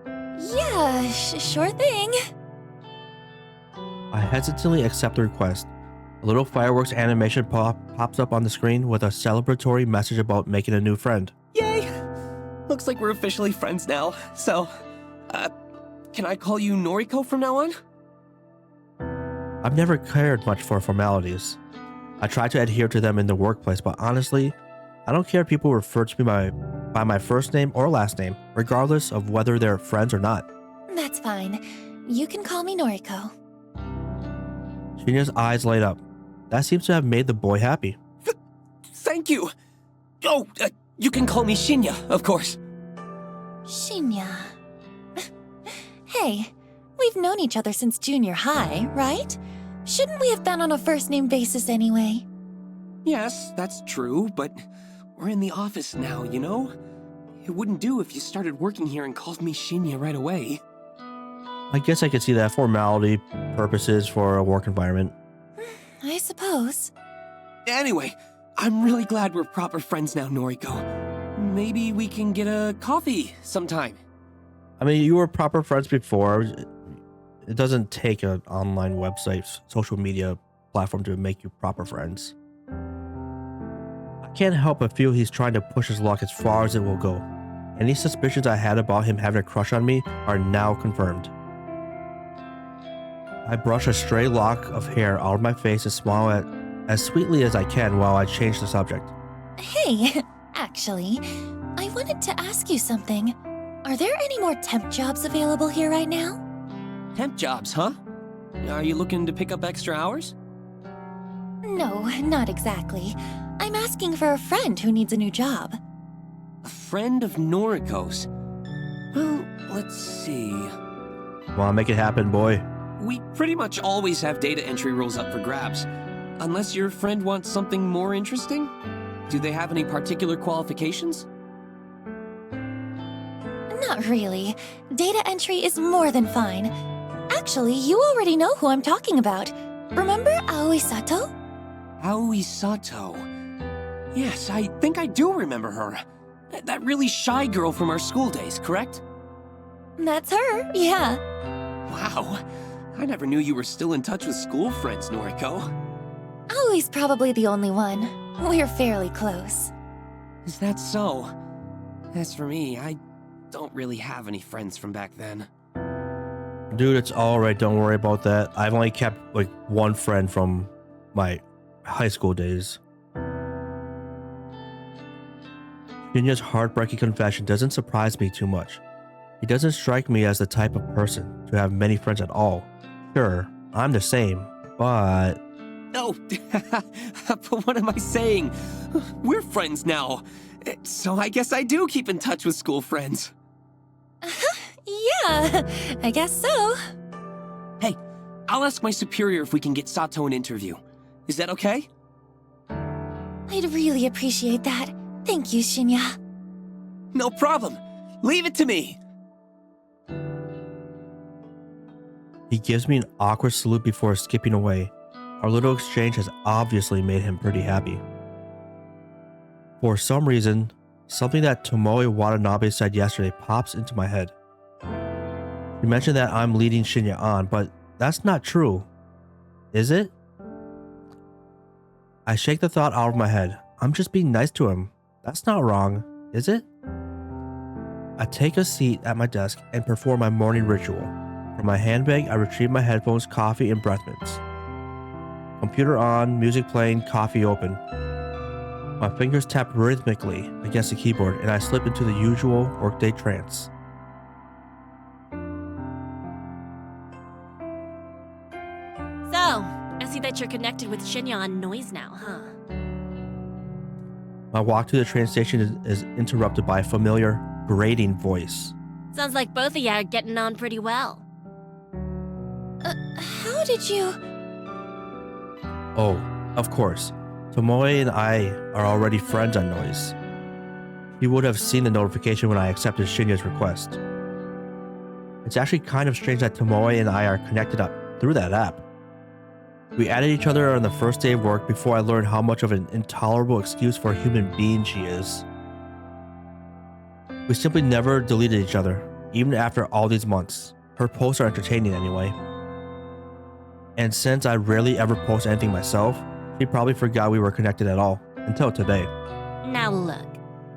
Yeah, sure thing. I hesitantly accept the request. A little fireworks animation pops up on the screen with a celebratory message about making a new friend. Yay! looks like we're officially friends now. So, can I call you Noriko from now on? I've never cared much for formalities. I try to adhere to them in the workplace, but honestly, I don't care if people refer to me by my first name or last name, regardless of whether they're friends or not. That's fine. You can call me Noriko. Shinya's eyes light up. That seems to have made the boy happy. Thank you. Oh, you can call me Shinya, of course. Shinya. Hey, we've known each other since junior high, right? Shouldn't we have been on a first-name basis anyway? Yes, that's true, but we're in the office now, you know? It wouldn't do if you started working here and called me Shinya right away. I guess I could see that formality purposes for a work environment. I suppose. Anyway, I'm really glad we're proper friends now, Noriko. Maybe we can get a coffee sometime. I mean, you were proper friends before. It doesn't take an online website, social media platform to make you proper friends. I can't help but feel he's trying to push his luck as far as it will go. Any suspicions I had about him having a crush on me are now confirmed. I brush a stray lock of hair out of my face and smile as sweetly as I can while I change the subject. Hey, actually, I wanted to ask you something. Are there any more temp jobs available here right now? Temp jobs, huh? Are you looking to pick up extra hours? No, not exactly. I'm asking for a friend who needs a new job. A friend of Noriko's. Well, let's see. Wanna make it happen, boy? We pretty much always have data entry roles up for grabs. Unless your friend wants something more interesting? Do they have any particular qualifications? Not really. Data entry is more than fine. Actually, you already know who I'm talking about. Remember Aoi Sato? Aoi Sato. Yes, I think I do remember her. That really shy girl from our school days, correct? That's her, yeah. Wow. I never knew you were still in touch with school friends, Noriko. Aoi's probably the only one. We're fairly close. Is that so? As for me, I don't really have any friends from back then. Dude, it's alright, don't worry about that. I've only kept like one friend from my high school days. Shinya's heartbreaking confession doesn't surprise me too much. He doesn't strike me as the type of person to have many friends at all. Sure, I'm the same, but... Oh, but what am I saying? We're friends now. So I guess I do keep in touch with school friends. Yeah, I guess so. Hey, I'll ask my superior if we can get Sato an interview. Is that okay? I'd really appreciate that. Thank you, Shinya. No problem. Leave it to me. He gives me an awkward salute before skipping away. Our little exchange has obviously made him pretty happy. For some reason, something that Tomoe Watanabe said yesterday pops into my head. He mentioned that I'm leading Shinya on, but that's not true. Is it? I shake the thought out of my head. I'm just being nice to him. That's not wrong, is it? I take a seat at my desk and perform my morning ritual. From my handbag, I retrieve my headphones, coffee, and breath mints. Computer on, music playing, coffee open. My fingers tap rhythmically against the keyboard and I slip into the usual workday trance. So, I see that you're connected with Shinya on Noise now, huh? My walk to the train station is interrupted by a familiar, grating voice. Sounds like both of you are getting on pretty well. How did you... Oh, of course. Tomoe and I are already friends on Noise. He would have seen the notification when I accepted Shinya's request. It's actually kind of strange that Tomoe and I are connected up through that app. We added each other on the first day of work before I learned how much of an intolerable excuse for a human being she is. We simply never deleted each other, even after all these months. Her posts are entertaining anyway. And since I rarely ever post anything myself, she probably forgot we were connected at all, until today. Now look,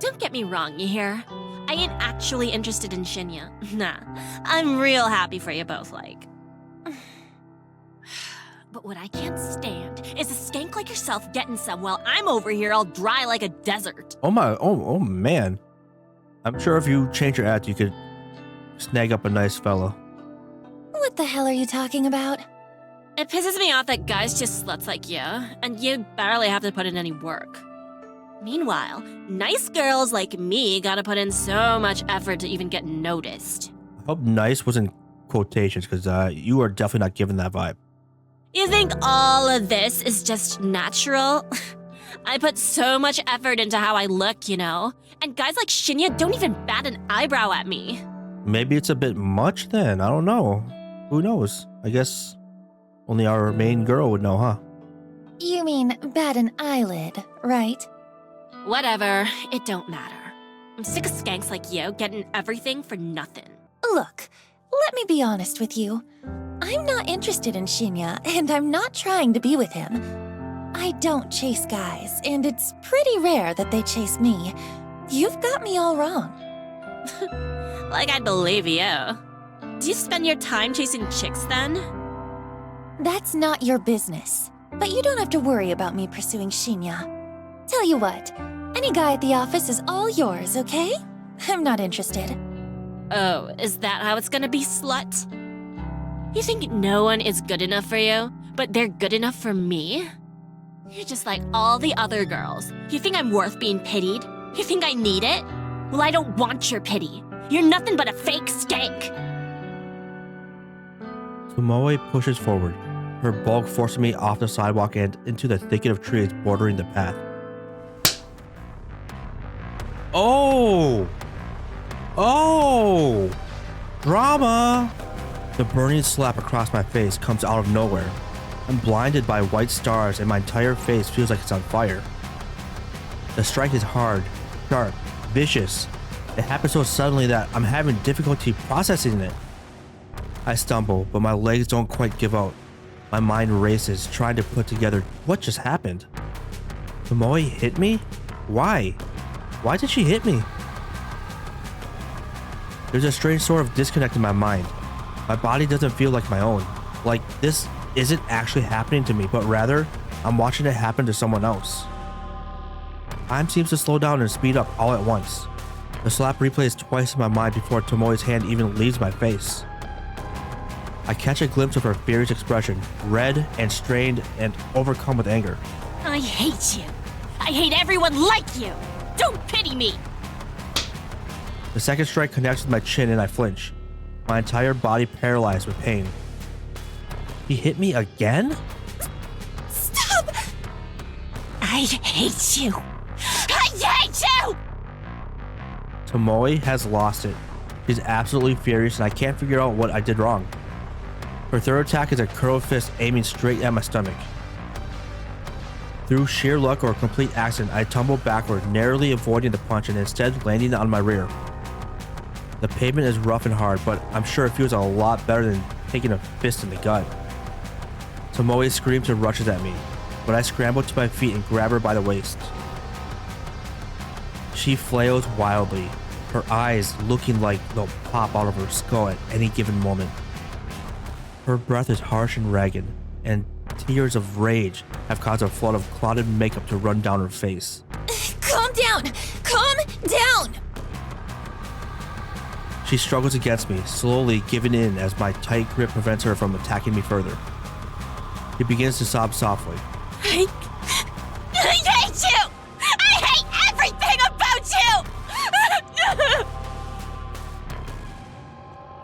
don't get me wrong, you hear? I ain't actually interested in Shinya. Nah, I'm real happy for you both, like. But what I can't stand is a skank like yourself getting some while I'm over here all dry like a desert. Oh man. I'm sure if you change your attitude, you could snag up a nice fella. What the hell are you talking about? It pisses me off that guys just sluts like you, and you barely have to put in any work. Meanwhile, nice girls like me gotta put in so much effort to even get noticed. I hope nice was in quotations, because you are definitely not giving that vibe. You think all of this is just natural? I put so much effort into how I look, you know? And guys like Shinya don't even bat an eyebrow at me. Maybe it's a bit much then. I don't know. Who knows? I guess only our main girl would know, huh? You mean bat an eyelid, right? Whatever, it don't matter. I'm sick of skanks like you getting everything for nothing. Look, let me be honest with you. I'm not interested in Shinya, and I'm not trying to be with him. I don't chase guys, and it's pretty rare that they chase me. You've got me all wrong. Like I'd believe you. Do you spend your time chasing chicks then? That's not your business. But you don't have to worry about me pursuing Shinya. Tell you what, any guy at the office is all yours, okay? I'm not interested. Oh, is that how it's gonna be, slut? You think no one is good enough for you, but they're good enough for me? You're just like all the other girls. You think I'm worth being pitied? You think I need it? Well, I don't want your pity. You're nothing but a fake skank. Tomoe pushes forward, her bulk forcing me off the sidewalk and into the thicket of trees bordering the path. Oh! Oh! Drama! The burning slap across my face comes out of nowhere. I'm blinded by white stars and my entire face feels like it's on fire. The strike is hard, sharp, vicious. It happens so suddenly that I'm having difficulty processing it. I stumble, but my legs don't quite give out. My mind races, trying to put together what just happened. Tomoe hit me? Why? Why did she hit me? There's a strange sort of disconnect in my mind. My body doesn't feel like my own. Like this isn't actually happening to me, but rather, I'm watching it happen to someone else. Time seems to slow down and speed up all at once. The slap replays twice in my mind before Tomoe's hand even leaves my face. I catch a glimpse of her furious expression, red and strained and overcome with anger. I hate you. I hate everyone like you. Don't pity me. The second strike connects with my chin and I flinch, my entire body paralyzed with pain. He hit me again? Stop! I hate you. I hate you! Tomoe has lost it. She's absolutely furious and I can't figure out what I did wrong. Her third attack is a curled fist aiming straight at my stomach. Through sheer luck or complete accident, I tumble backward, narrowly avoiding the punch and instead landing on my rear. The pavement is rough and hard, but I'm sure it feels a lot better than taking a fist in the gut. Tomoe screams and rushes at me, but I scramble to my feet and grab her by the waist. She flails wildly, her eyes looking like they'll pop out of her skull at any given moment. Her breath is harsh and ragged, and tears of rage have caused a flood of clotted makeup to run down her face. Calm down! Calm down! She struggles against me, slowly giving in as my tight grip prevents her from attacking me further. She begins to sob softly. I hate you! I hate everything about you!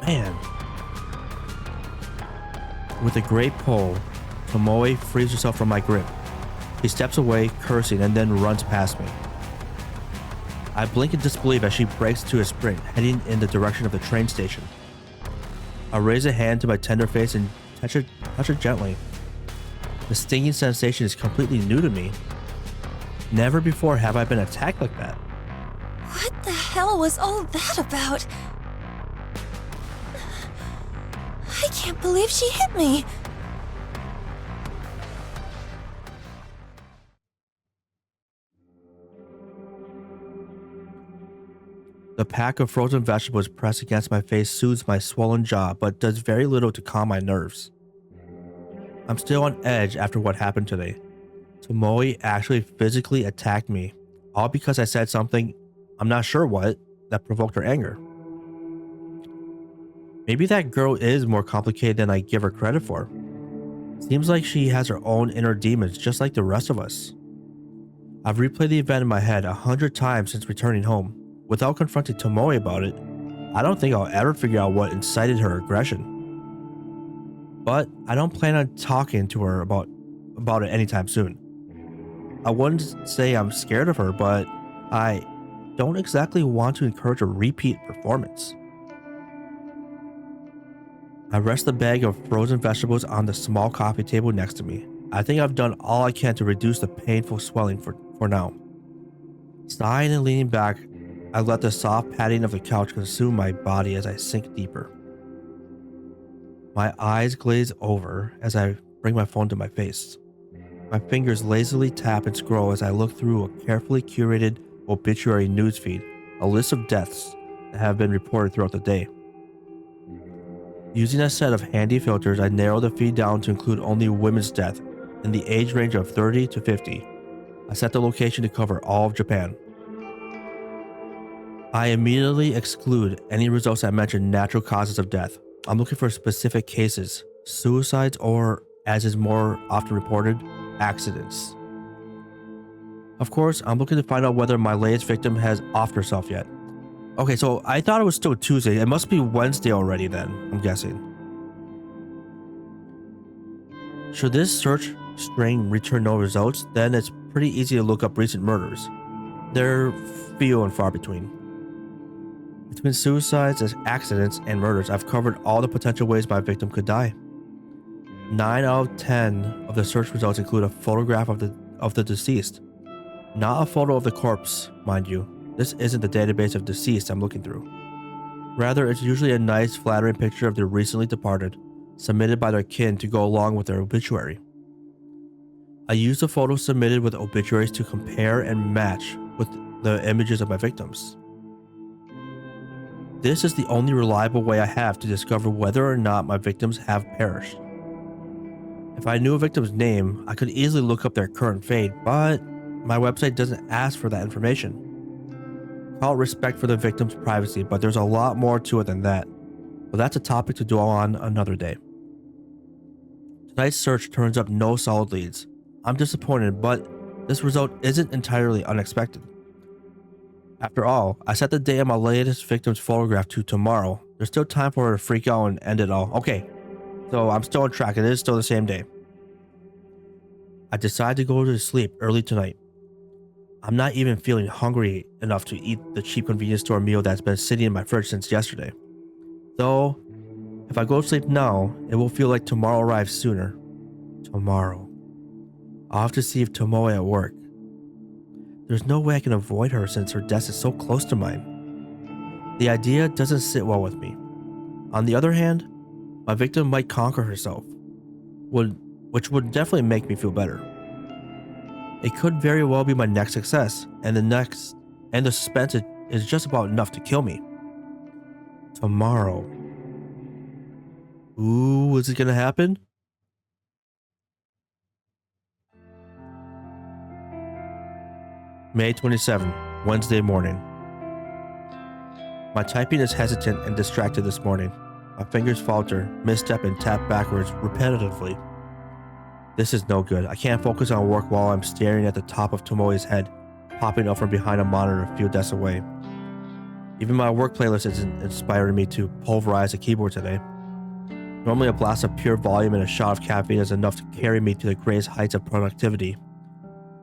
Man. With a great pull, Tomoe frees herself from my grip. She steps away, cursing, and then runs past me. I blink in disbelief as she breaks into a sprint, heading in the direction of the train station. I raise a hand to my tender face and touch her gently. The stinging sensation is completely new to me. Never before have I been attacked like that. What the hell was all that about? I can't believe she hit me. The pack of frozen vegetables pressed against my face soothes my swollen jaw, but does very little to calm my nerves. I'm still on edge after what happened today. Tomoe actually physically attacked me, all because I said something, I'm not sure what, that provoked her anger. Maybe that girl is more complicated than I give her credit for. Seems like she has her own inner demons just like the rest of us. I've replayed the event in my head 100 times since returning home. Without confronting Tomoe about it, I don't think I'll ever figure out what incited her aggression. But I don't plan on talking to her about it anytime soon. I wouldn't say I'm scared of her, but I don't exactly want to encourage a repeat performance. I rest the bag of frozen vegetables on the small coffee table next to me. I think I've done all I can to reduce the painful swelling for now. Sighing and leaning back, I let the soft padding of the couch consume my body as I sink deeper. My eyes glaze over as I bring my phone to my face. My fingers lazily tap and scroll as I look through a carefully curated obituary newsfeed, a list of deaths that have been reported throughout the day. Using a set of handy filters, I narrow the feed down to include only women's death in the age range of 30 to 50. I set the location to cover all of Japan. I immediately exclude any results that mention natural causes of death. I'm looking for specific cases, suicides, or, as is more often reported, accidents. Of course, I'm looking to find out whether my latest victim has offed herself yet. Okay, so I thought it was still Tuesday. It must be Wednesday already then, I'm guessing. Should this search string return no results, then it's pretty easy to look up recent murders. They're few and far between. Between suicides, accidents, and murders, I've covered all the potential ways my victim could die. 9 out of 10 of the search results include a photograph of the deceased. Not a photo of the corpse, mind you. This isn't the database of deceased I'm looking through. Rather, it's usually a nice, flattering picture of the recently departed, submitted by their kin to go along with their obituary. I use the photos submitted with obituaries to compare and match with the images of my victims. This is the only reliable way I have to discover whether or not my victims have perished. If I knew a victim's name, I could easily look up their current fate, but my website doesn't ask for that information. Call it respect for the victim's privacy, but there's a lot more to it than that. But that's a topic to dwell on another day. Tonight's search turns up no solid leads. I'm disappointed, but this result isn't entirely unexpected. After all, I set the date of my latest victim's photograph to tomorrow. There's still time for her to freak out and end it all. Okay, so I'm still on track. It is still the same day. I decide to go to sleep early tonight. I'm not even feeling hungry enough to eat the cheap convenience store meal that's been sitting in my fridge since yesterday. Though, if I go to sleep now, it will feel like tomorrow arrives sooner. Tomorrow. I'll have to see if Tomoe at work. There's no way I can avoid her since her desk is so close to mine. The idea doesn't sit well with me. On the other hand, my victim might conquer herself, which would definitely make me feel better. It could very well be my next success, and the suspense is just about enough to kill me. Tomorrow. Ooh, is it gonna happen? May 27, Wednesday morning. My typing is hesitant and distracted this morning. My fingers falter, misstep, and tap backwards repetitively. This is no good. I can't focus on work while I'm staring at the top of Tomoe's head, popping up from behind a monitor a few desks away. Even my work playlist isn't inspiring me to pulverize a keyboard today. Normally a blast of pure volume and a shot of caffeine is enough to carry me to the greatest heights of productivity.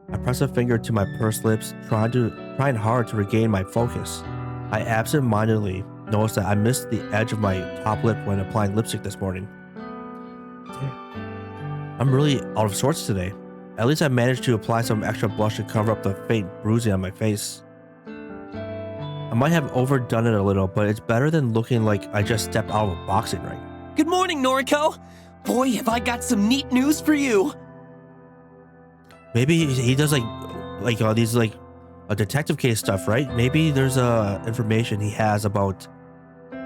I press a finger to my pursed lips, trying hard to regain my focus. I absent-mindedly noticed that I missed the edge of my top lip when applying lipstick this morning. Damn. I'm really out of sorts today. At least I managed to apply some extra blush to cover up the faint bruising on my face. I might have overdone it a little, but it's better than looking like I just stepped out of a boxing ring. Good morning, Noriko! Boy, have I got some neat news for you! Maybe he does these A detective case stuff, right? Maybe there's information he has about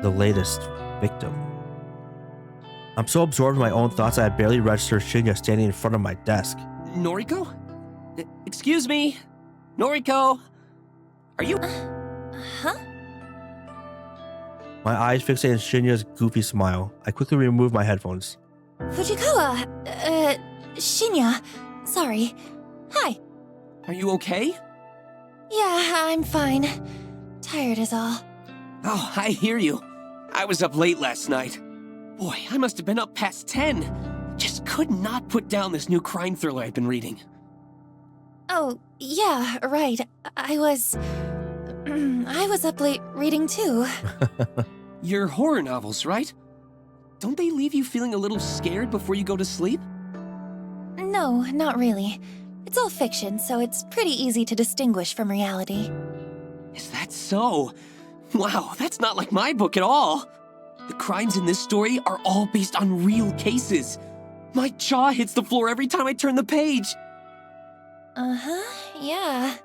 the latest victim. I'm so absorbed in my own thoughts that I barely register Shinya standing in front of my desk. Noriko? Excuse me? Noriko? Are you... Huh? My eyes fixate on Shinya's goofy smile. I quickly remove my headphones. Fujikawa, Shinya. Sorry. Hi. Are you okay? Yeah, I'm fine. Tired is all. Oh, I hear you. I was up late last night. Boy, I must have been up past 10. Just could not put down this new crime thriller I've been reading. Oh, yeah, right. I was up late reading too. Your horror novels, right? Don't they leave you feeling a little scared before you go to sleep? No, not really. It's all fiction, so it's pretty easy to distinguish from reality. Is that so? Wow, that's not like my book at all. The crimes in this story are all based on real cases. My jaw hits the floor every time I turn the page. Yeah.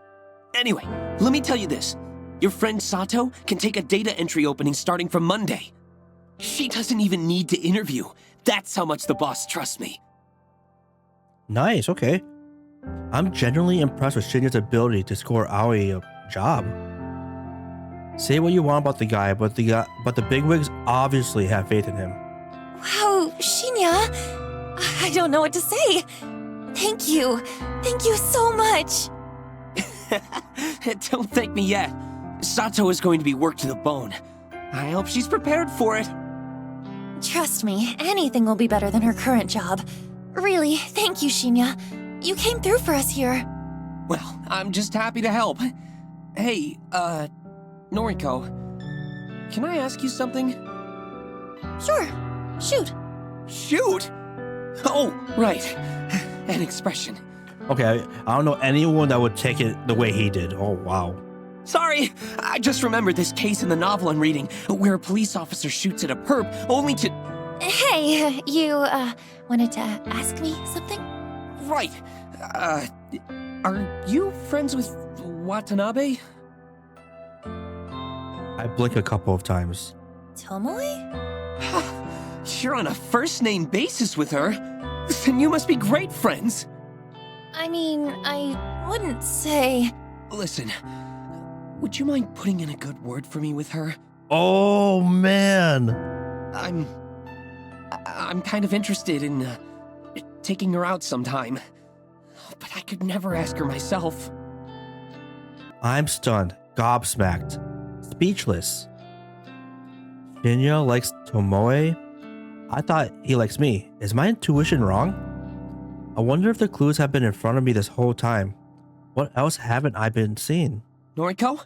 Anyway, let me tell you this. Your friend Sato can take a data entry opening starting from Monday. She doesn't even need to interview. That's how much the boss trusts me. Nice, okay. I'm genuinely impressed with Shinya's ability to score Aoi a job. Say what you want about the guy, but the bigwigs obviously have faith in him. Wow, Shinya! I don't know what to say. Thank you. Thank you so much. Don't thank me yet. Sato is going to be worked to the bone. I hope she's prepared for it. Trust me, anything will be better than her current job. Really, thank you, Shinya. You came through for us here. Well, I'm just happy to help. Hey, Noriko, can I ask you something? Sure, shoot. Shoot! Oh, right. An expression. Okay, I don't know anyone that would take it the way he did. Oh, wow. Sorry, I just remembered this case in the novel I'm reading, where a police officer shoots at a perp only to... Hey, you, wanted to ask me something? Right. Are you friends with Watanabe? I blink a couple of times. Tomoe? You're on a first-name basis with her. Then you must be great friends. I mean, I wouldn't say... Listen, would you mind putting in a good word for me with her? Oh, man. I'm kind of interested in taking her out sometime. But I could never ask her myself. I'm stunned, gobsmacked, speechless. Shinya likes Tomoe? I thought he likes me. Is my intuition wrong? I wonder if the clues have been in front of me this whole time. What else haven't I been seeing? Noriko?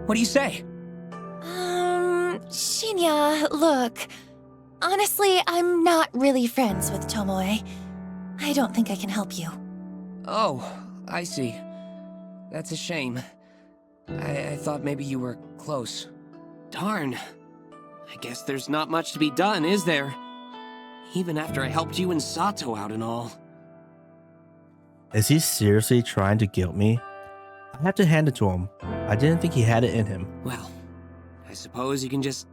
What do you say? Shinya, look. Honestly, I'm not really friends with Tomoe. I don't think I can help you. Oh, I see. That's a shame. I thought maybe you were close. Darn. I guess there's not much to be done, is there? Even after I helped you and Sato out and all. Is he seriously trying to guilt me? I have to hand it to him. I didn't think he had it in him. Well, I suppose you can just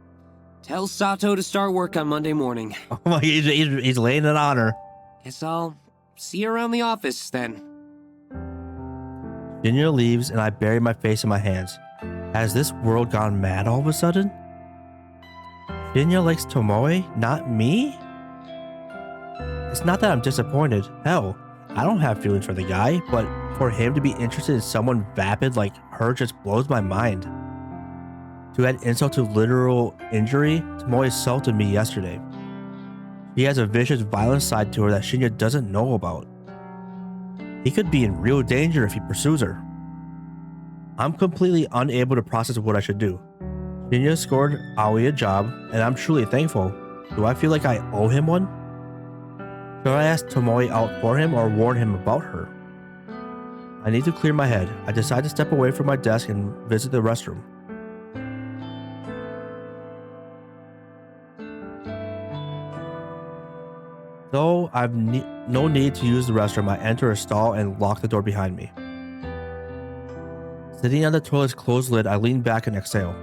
tell Sato to start work on Monday morning. Oh, he's laying it on her. Guess I'll see you around the office then. Shinya leaves and I bury my face in my hands. Has this world gone mad all of a sudden? Shinya likes Tomoe, not me? It's not that I'm disappointed. Hell, I don't have feelings for the guy, but for him to be interested in someone vapid like her just blows my mind. To add insult to literal injury, Tomoe assaulted me yesterday. She has a vicious, violent side to her that Shinya doesn't know about. He could be in real danger if he pursues her. I'm completely unable to process what I should do. Shinya scored Aoi a job, and I'm truly thankful. Do I feel like I owe him one? Should I ask Tomoe out for him or warn him about her? I need to clear my head. I decide to step away from my desk and visit the restroom. Though I've no need to use the restroom, I enter a stall and lock the door behind me. Sitting on the toilet's closed lid, I lean back and exhale.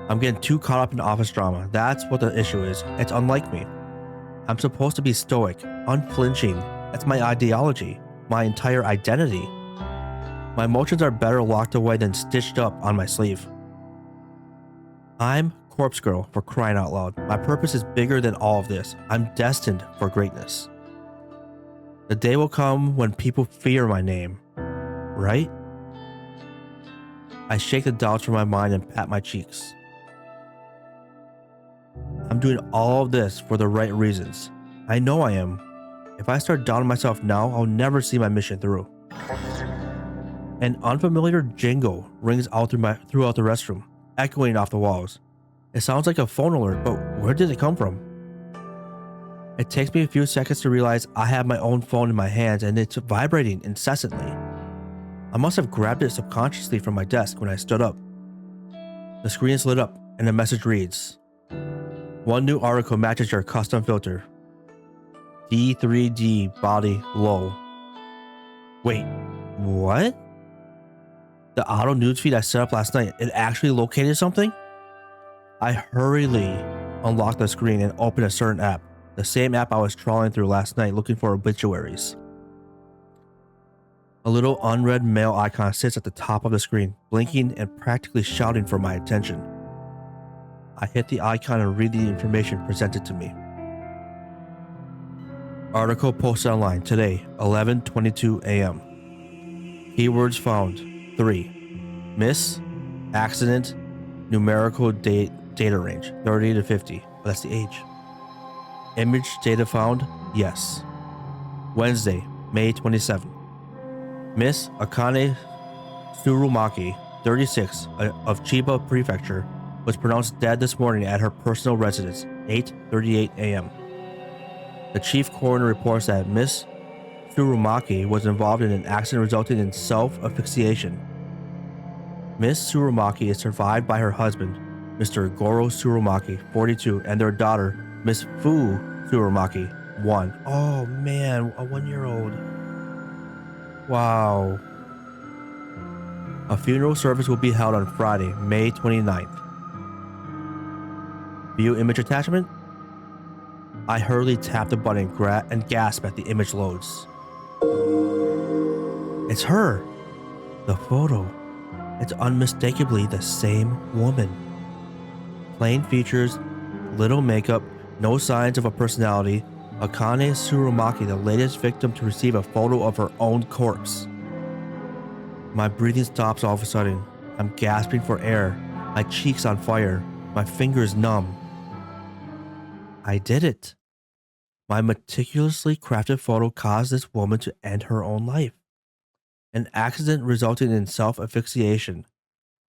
I'm getting too caught up in office drama. That's what the issue is. It's unlike me. I'm supposed to be stoic, unflinching. That's my ideology, my entire identity. My emotions are better locked away than stitched up on my sleeve. I'm Corpse Girl, for crying out loud. My purpose is bigger than all of this. I'm destined for greatness. The day will come when people fear my name, right? I shake the doubts from my mind and pat my cheeks. I'm doing all of this for the right reasons. I know I am. If I start doubting myself now, I'll never see my mission through. An unfamiliar jingle rings out throughout the restroom, echoing off the walls. It sounds like a phone alert, but where did it come from? It takes me a few seconds to realize I have my own phone in my hands and it's vibrating incessantly. I must have grabbed it subconsciously from my desk when I stood up. The screen is lit up and the message reads, "One new article matches your custom filter. D3D body low." Wait, what? The auto newsfeed I set up last night, it actually located something? I hurriedly unlocked the screen and opened a certain app, the same app I was trawling through last night looking for obituaries. A little unread mail icon sits at the top of the screen, blinking and practically shouting for my attention. I hit the icon and read the information presented to me. Article posted online today, 11:22 a.m. Keywords found: 3. Miss, accident, numerical data range, 30 to 50. That's the age. Image data found: yes. Wednesday, May 27. Miss Akane Tsurumaki, 36, of Chiba Prefecture, was pronounced dead this morning at her personal residence, 8:38 a.m. The chief coroner reports that Miss Tsurumaki was involved in an accident resulting in self-asphyxiation. Miss Tsurumaki is survived by her husband, Mr. Goro Tsurumaki, 42, and their daughter, Miss Fu Tsurumaki, 1. Oh man, a 1-year-old. Wow. A funeral service will be held on Friday, May 29th. View image attachment? I hurriedly tap the button and gasp as the image loads. It's her. The photo. It's unmistakably the same woman. Plain features, little makeup, no signs of a personality. Akane Tsurumaki, the latest victim to receive a photo of her own corpse. My breathing stops all of a sudden. I'm gasping for air, my cheeks on fire, my fingers numb. I did it. My meticulously crafted photo caused this woman to end her own life. An accident resulting in self-asphyxiation,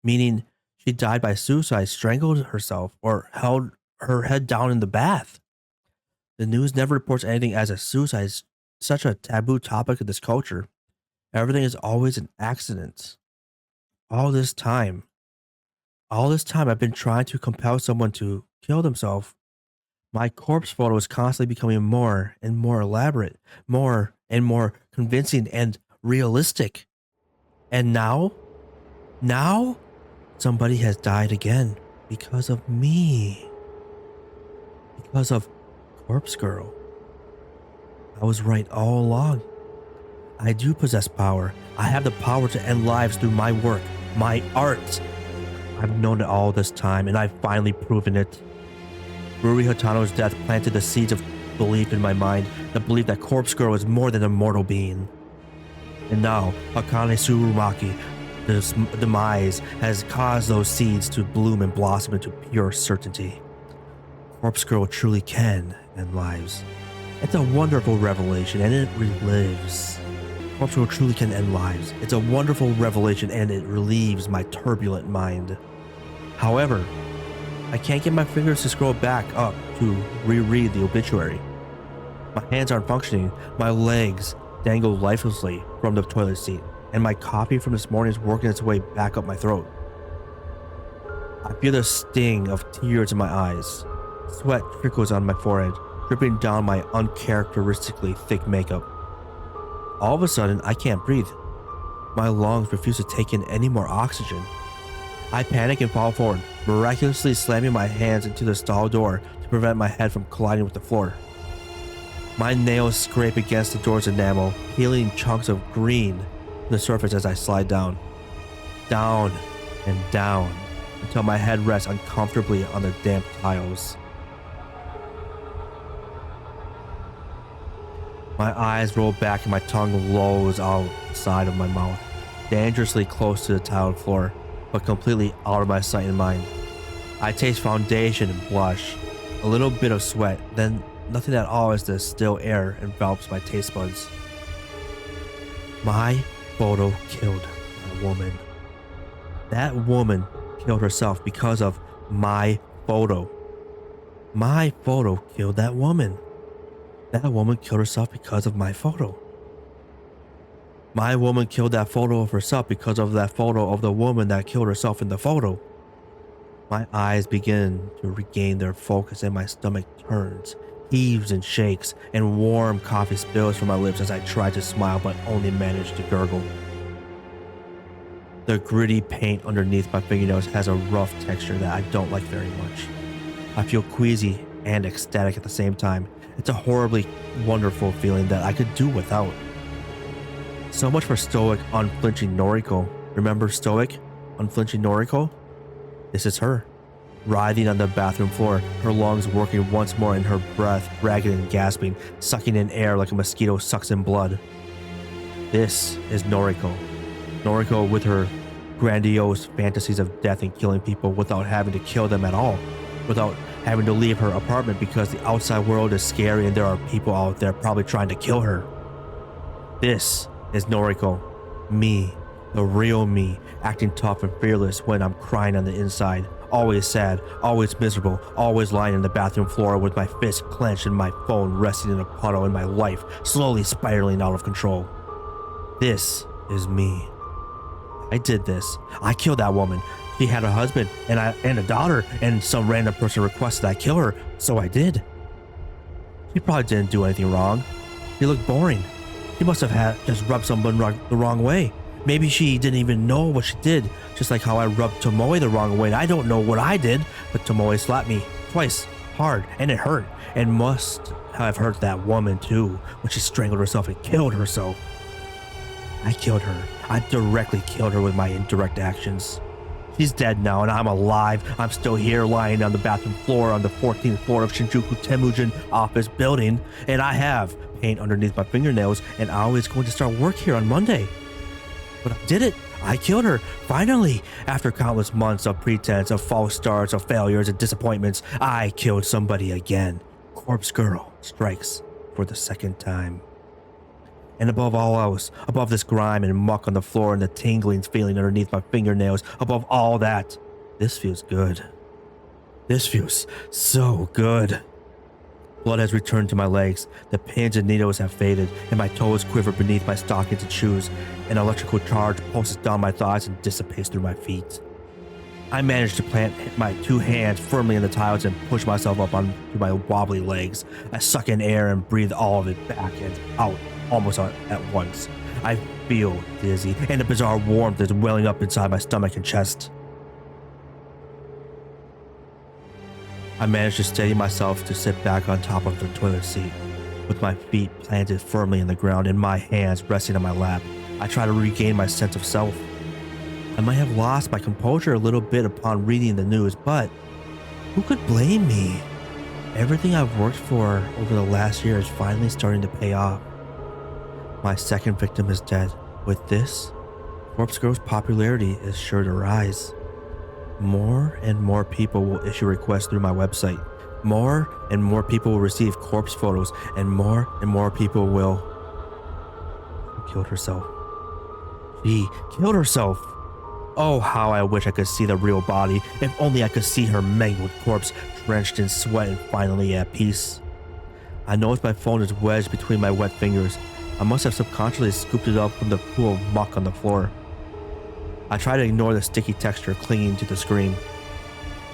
meaning she died by suicide, strangled herself, or held her head down in the bath. The news never reports anything as a suicide. It's such a taboo topic in this culture. Everything is always an accident. All this time I've been trying to compel someone to kill themselves. My corpse photo is constantly becoming more and more elaborate, more and more convincing and realistic. And now, somebody has died again because of me. Because of Corpse Girl. I was right all along. I do possess power. I have the power to end lives through my work, my art. I've known it all this time, and I've finally proven it. Ruri Hatano's death planted the seeds of belief in my mind, the belief that Corpse Girl is more than a mortal being. And now, Akane Tsurumaki's demise has caused those seeds to bloom and blossom into pure certainty. Corpse Girl truly can end lives. It's a wonderful revelation, and it relives. Corpse Girl truly can end lives. It's a wonderful revelation, and it relieves my turbulent mind. However, I can't get my fingers to scroll back up to reread the obituary. My hands aren't functioning, my legs dangle lifelessly from the toilet seat, and my coffee from this morning is working its way back up my throat. I feel the sting of tears in my eyes. Sweat trickles on my forehead, dripping down my uncharacteristically thick makeup. All of a sudden, I can't breathe. My lungs refuse to take in any more oxygen. I panic and fall forward, miraculously slamming my hands into the stall door to prevent my head from colliding with the floor. My nails scrape against the door's enamel, peeling chunks of green from the surface as I slide down. Down and down until my head rests uncomfortably on the damp tiles. My eyes roll back and my tongue lolls out the side of my mouth, dangerously close to the tiled floor, but completely out of my sight and mind. I taste foundation and blush, a little bit of sweat, then nothing at all as the still air envelops my taste buds. My photo killed a woman. That woman killed herself because of my photo. My photo killed that woman. That woman killed herself because of my photo. My woman killed that photo of herself because of that photo of the woman that killed herself in the photo. My eyes begin to regain their focus and my stomach turns, heaves and shakes, and warm coffee spills from my lips as I try to smile but only manage to gurgle. The gritty paint underneath my fingernails has a rough texture that I don't like very much. I feel queasy and ecstatic at the same time. It's a horribly wonderful feeling that I could do without. So much for stoic, unflinching Noriko. Remember stoic, unflinching Noriko? This is her, writhing on the bathroom floor, her lungs working once more and her breath ragged and gasping, sucking in air like a mosquito sucks in blood. This is Noriko. Noriko with her grandiose fantasies of death and killing people without having to kill them at all, without having to leave her apartment because the outside world is scary and there are people out there probably trying to kill her. This is Noriko, me, the real me, acting tough and fearless when I'm crying on the inside, always sad, always miserable, always lying on the bathroom floor with my fist clenched and my phone resting in a puddle in my life, slowly spiraling out of control. This is me. I did this. I killed that woman. She had a husband and a daughter, and some random person requested I kill her, so I did. She probably didn't do anything wrong. She looked boring. She must have just rubbed someone the wrong way. Maybe she didn't even know what she did, just like how I rubbed Tomoe the wrong way. I don't know what I did, but Tomoe slapped me twice, hard, and it hurt, and must have hurt that woman too when she strangled herself and killed herself. I killed her. I directly killed her with my indirect actions. She's dead now and I'm alive. I'm still here lying on the bathroom floor on the 14th floor of Shinjuku Temujin office building, and I have paint underneath my fingernails, and I was going to start work here on Monday. But I did it. I killed her. Finally, after countless months of pretense, of false starts, of failures and disappointments, I killed somebody again. Corpse Girl strikes for the second time. And above all else, above this grime and muck on the floor and the tingling feeling underneath my fingernails, above all that, this feels good. This feels so good. Blood has returned to my legs, the pins and needles have faded, and my toes quiver beneath my stockings and shoes. An electrical charge pulses down my thighs and dissipates through my feet. I manage to plant my two hands firmly in the tiles and push myself up onto my wobbly legs. I suck in air and breathe all of it back and out almost at once. I feel dizzy, and a bizarre warmth is welling up inside my stomach and chest. I manage to steady myself to sit back on top of the toilet seat, with my feet planted firmly in the ground and my hands resting on my lap. I try to regain my sense of self. I might have lost my composure a little bit upon reading the news, but who could blame me? Everything I've worked for over the last year is finally starting to pay off. My second victim is dead. With this, Corpse Girl's popularity is sure to rise. More and more people will issue requests through my website. More and more people will receive corpse photos, and more people will... She killed herself. She killed herself! Oh, how I wish I could see the real body. If only I could see her mangled corpse, drenched in sweat and finally at peace. I notice my phone is wedged between my wet fingers. I must have subconsciously scooped it up from the pool of muck on the floor. I try to ignore the sticky texture clinging to the screen.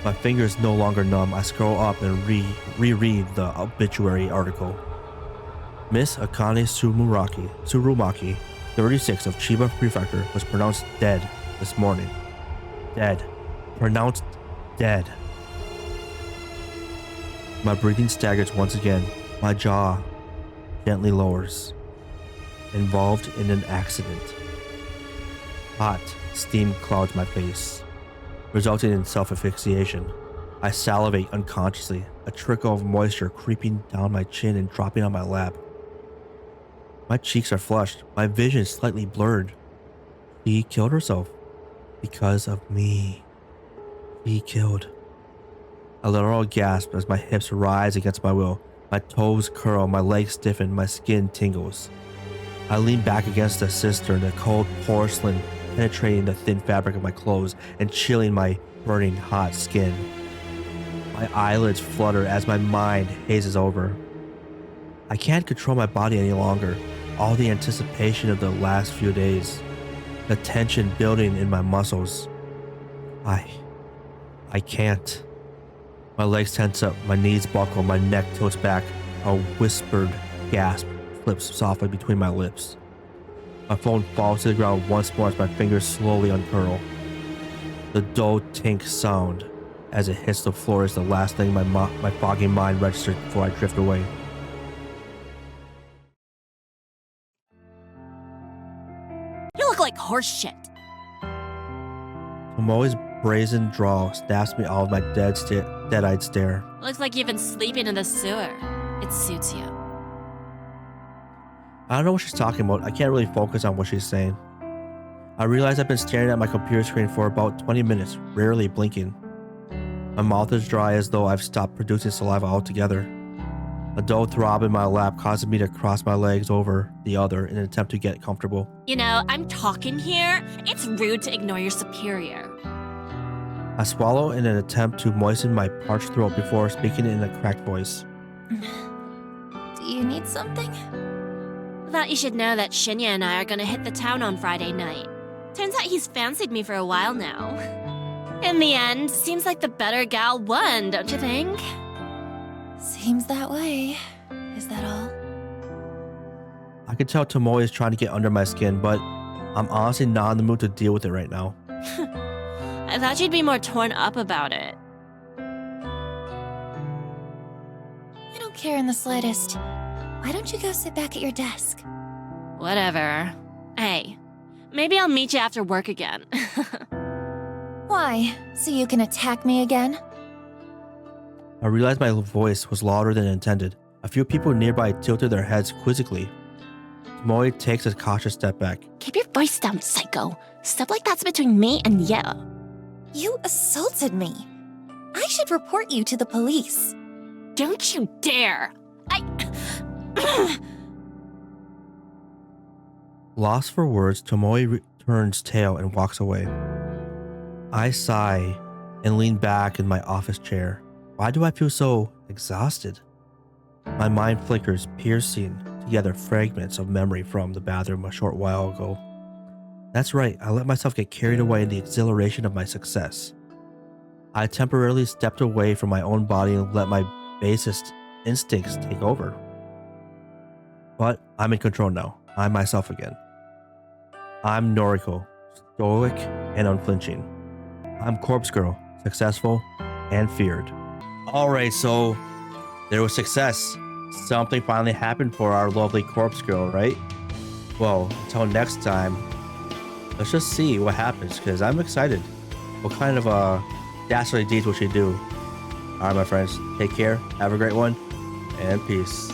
My fingers no longer numb. I scroll up and reread the obituary article. Miss Akane Tsurumaki, 36 of Chiba Prefecture was pronounced dead this morning. Dead. Pronounced dead. My breathing staggers once again. My jaw gently lowers. Involved in an accident. Hot steam clouds my face, resulting in self-asphyxiation. I salivate unconsciously, a trickle of moisture creeping down my chin and dropping on my lap. My cheeks are flushed, my vision is slightly blurred. She killed herself because of me. She killed. A literal gasp as my hips rise against my will. My toes curl, my legs stiffen, my skin tingles. I lean back against the cistern, the cold porcelain penetrating the thin fabric of my clothes and chilling my burning hot skin. My eyelids flutter as my mind hazes over. I can't control my body any longer. All the anticipation of the last few days. The tension building in my muscles. I can't. My legs tense up, my knees buckle, my neck tilts back. A whispered gasp slips softly between my lips. My phone falls to the ground once more as my fingers slowly uncurl. The dull tink sound as it hits the floor is the last thing my foggy mind registers before I drift away. You look like horse shit. Tomoe's brazen drawl snaps me out of my dead-eyed stare. Looks like you've been sleeping in the sewer. It suits you. I don't know what she's talking about. I can't really focus on what she's saying. I realize I've been staring at my computer screen for about 20 minutes, rarely blinking. My mouth is dry as though I've stopped producing saliva altogether. A dull throb in my lap causes me to cross my legs over the other in an attempt to get comfortable. You know, I'm talking here. It's rude to ignore your superior. I swallow in an attempt to moisten my parched throat before speaking in a cracked voice. Do you need something? Thought you should know that Shinya and I are gonna hit the town on Friday night. Turns out he's fancied me for a while now. In the end, seems like the better gal won, don't you think? Seems that way. Is that all? I can tell Tomoe is trying to get under my skin, but I'm honestly not in the mood to deal with it right now. I thought you'd be more torn up about it. I don't care in the slightest. Why don't you go sit back at your desk? Whatever. Hey, maybe I'll meet you after work again. Why? So you can attack me again? I realized my voice was louder than intended. A few people nearby tilted their heads quizzically. Tomoe takes a cautious step back. Keep your voice down, psycho. Stuff like that's between me and you. You assaulted me. I should report you to the police. Don't you dare! Lost for words, Tomoe turns tail and walks away. I sigh and lean back in my office chair. Why do I feel so exhausted? My mind flickers, piercing together fragments of memory from the bathroom a short while ago. That's right, I let myself get carried away in the exhilaration of my success. I temporarily stepped away from my own body and let my basest instincts take over. But I'm in control now. I'm myself again. I'm Noriko, stoic and unflinching. I'm Corpse Girl, successful and feared. Alright, so there was success. Something finally happened for our lovely Corpse Girl, right? Well, until next time, let's just see what happens, because I'm excited. What kind of dastardly deeds will she do? Alright, my friends, take care, have a great one, and peace.